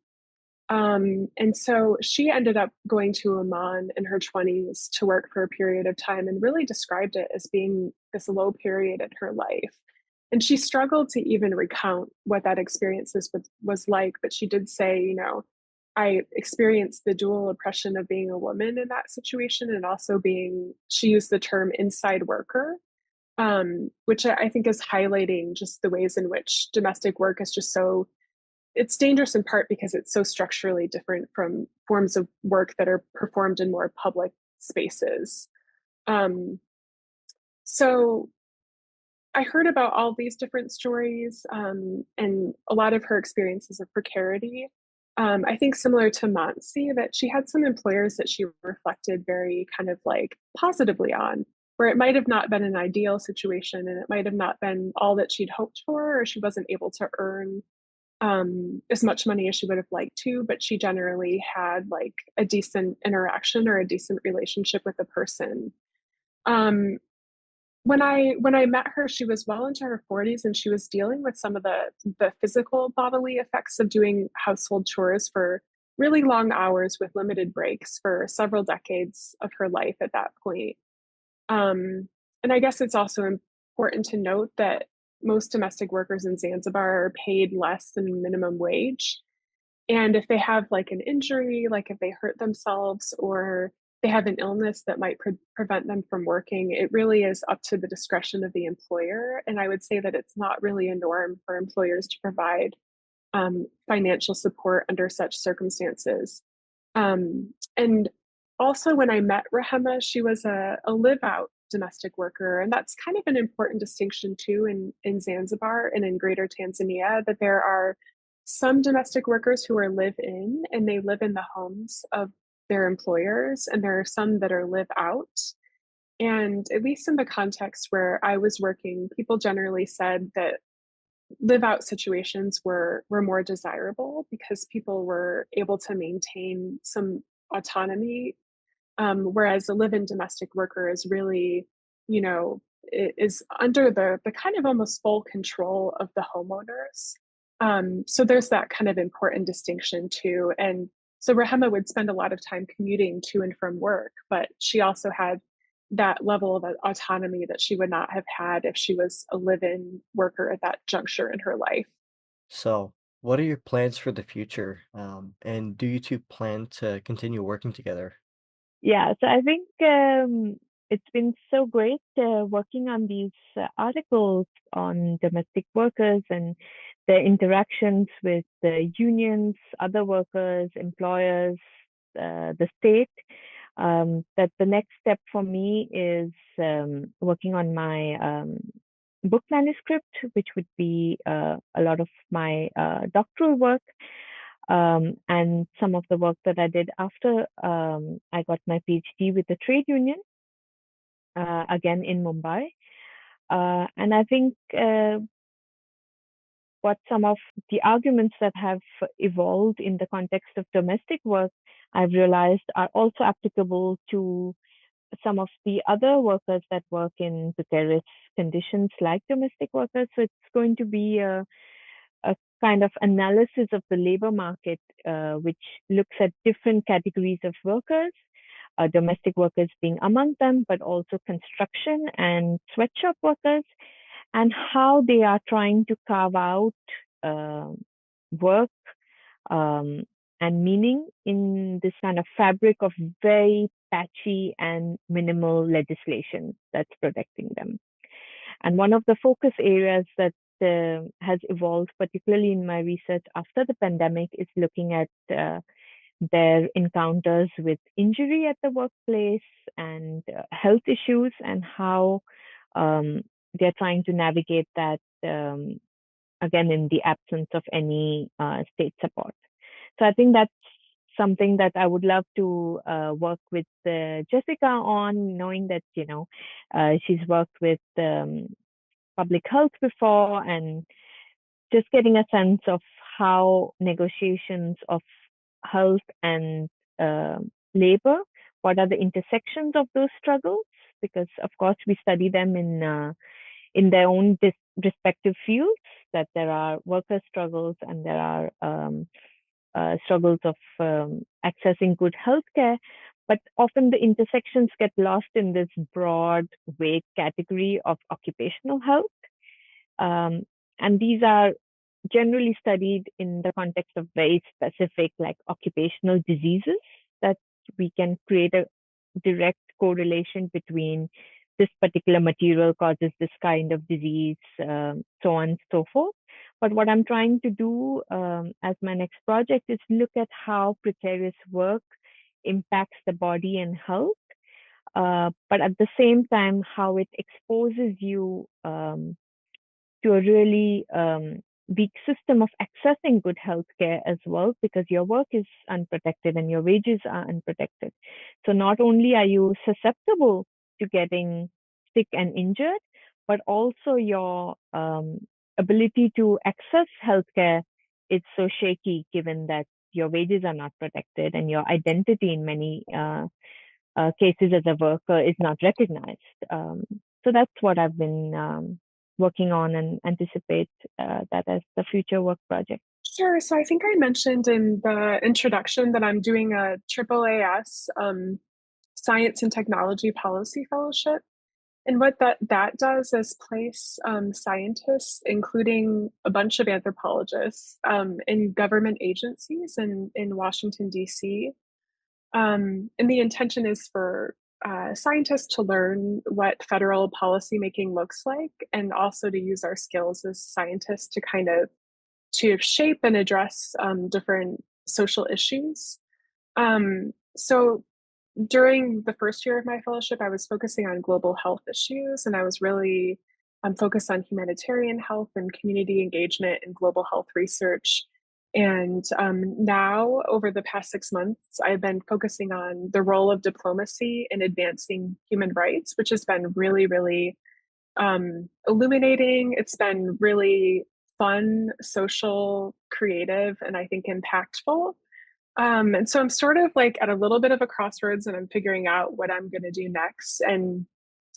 And so she ended up going to Oman in her 20s to work for a period of time and really described it as being this low period in her life And she struggled to even recount what that experience was like, but she did say, I experienced the dual oppression of being a woman in that situation and also being, she used the term inside worker, which I think is highlighting just the ways in which domestic work is just so, it's dangerous in part because it's so structurally different from forms of work that are performed in more public spaces. So I heard about all these different stories, and a lot of her experiences of precarity. I think similar to Maansi, that she had some employers that she reflected very kind of like positively on, where it might have not been an ideal situation and it might have not been all that she'd hoped for, or she wasn't able to earn as much money as she would have liked to, but she generally had like a decent interaction or a decent relationship with the person. Um, when I met her, she was well into her 40s and she was dealing with some of the physical bodily effects of doing household chores for really long hours with limited breaks for several decades of her life at that point. Um, and I guess it's also important to note that most domestic workers in Zanzibar are paid less than minimum wage. And if they have like an injury, like if they hurt themselves or they have an illness that might prevent them from working, it really is up to the discretion of the employer. And I would say that it's not really a norm for employers to provide financial support under such circumstances. And also, when I met Rahema, she was a live out domestic worker. And that's kind of an important distinction, too, in Zanzibar and in greater Tanzania, that there are some domestic workers who are live in and they live in the homes of their employers, and there are some that are live out. And at least in the context where I was working, people generally said that live out situations were more desirable because people were able to maintain some autonomy, whereas a live-in domestic worker is really, is under the kind of almost full control of the homeowners. So there's that kind of important distinction too. And so Rahema would spend a lot of time commuting to and from work, but she also had that level of autonomy that she would not have had if she was a live-in worker at that juncture in her life. So, what are your plans for the future? And do you two plan to continue working together? Yeah, so I think it's been so great working on these articles on domestic workers and their interactions with the unions, other workers, employers, the state. That the next step for me is working on my book manuscript, which would be a lot of my doctoral work and some of the work that I did after I got my PhD with the trade union, again in Mumbai. And I think what some of the arguments that have evolved in the context of domestic work, I've realized are also applicable to some of the other workers that work in precarious conditions like domestic workers. So it's going to be a kind of analysis of the labor market, which looks at different categories of workers, domestic workers being among them, but also construction and sweatshop workers, and how they are trying to carve out uh, work um, and meaning in this kind of fabric of very patchy and minimal legislation that's protecting them. And one of the focus areas that has evolved, particularly in my research after the pandemic, is looking at their encounters with injury at the workplace and health issues and how they're trying to navigate that, again, in the absence of any state support. So I think that's something that I would love to work with Jessica on, knowing that, she's worked with public health before and just getting a sense of how negotiations of health and uh, labor, what are the intersections of those struggles? Because of course we study them in their own respective fields. That there are worker struggles and there are struggles of accessing good healthcare, but often the intersections get lost in this broad, vague category of occupational health. And these are generally studied in the context of very specific, like occupational diseases, that we can create a direct correlation between this particular material causes this kind of disease, so on and so forth. But what I'm trying to do as my next project is look at how precarious work impacts the body and health, but at the same time, how it exposes you to a really weak system of accessing good healthcare as well, because your work is unprotected and your wages are unprotected. So not only are you susceptible to getting sick and injured, but also your ability to access healthcare is so shaky, given that your wages are not protected and your identity in many cases as a worker is not recognized. So that's what I've been working on, and anticipate that as the future work project. Sure. So I think I mentioned in the introduction that I'm doing a AAAS Science and Technology Policy Fellowship. And what that does is place scientists, including a bunch of anthropologists, in government agencies in Washington, D.C. And the intention is for scientists to learn what federal policymaking looks like, and also to use our skills as scientists to kind of to shape and address different social issues. So during the first year of my fellowship, I was focusing on global health issues, and I was really focused on humanitarian health and community engagement in global health research. And now, over the past 6 months, I've been focusing on the role of diplomacy in advancing human rights, which has been really, really illuminating. It's been really fun, social, creative, and I think impactful. And so I'm sort of like at a little bit of a crossroads, and I'm figuring out what I'm going to do next. And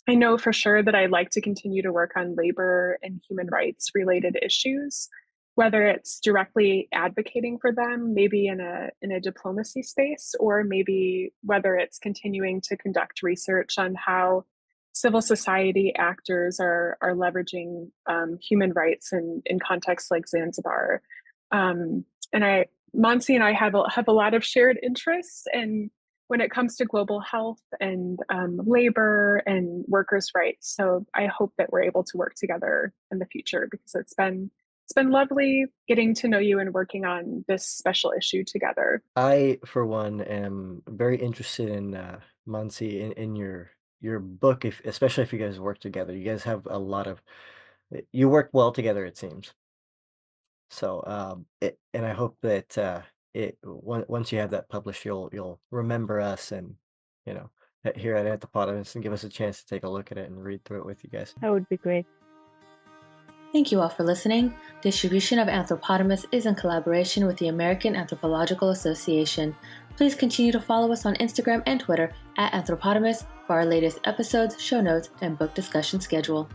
I know for sure that I'd like to continue to work on labor and human rights related issues, whether it's directly advocating for them, maybe in a diplomacy space, or maybe whether it's continuing to conduct research on how civil society actors are leveraging human rights in contexts like Zanzibar. And Maansi and I have a lot of shared interests, and when it comes to global health and labor and workers' rights. So I hope that we're able to work together in the future, because it's been lovely getting to know you and working on this special issue together. I, for one, am very interested in Maansi, in your book, if especially if you guys work together. You guys have a lot of you work well together, it seems. So, and I hope that once you have that published, you'll remember us, and you know, here at Anthropotamus, and give us a chance to take a look at it and read through it with you guys. That would be great. Thank you all for listening. Distribution of Anthropotamus is in collaboration with the American Anthropological Association. Please continue to follow us on Instagram and Twitter at Anthropotamus for our latest episodes, show notes, and book discussion schedule.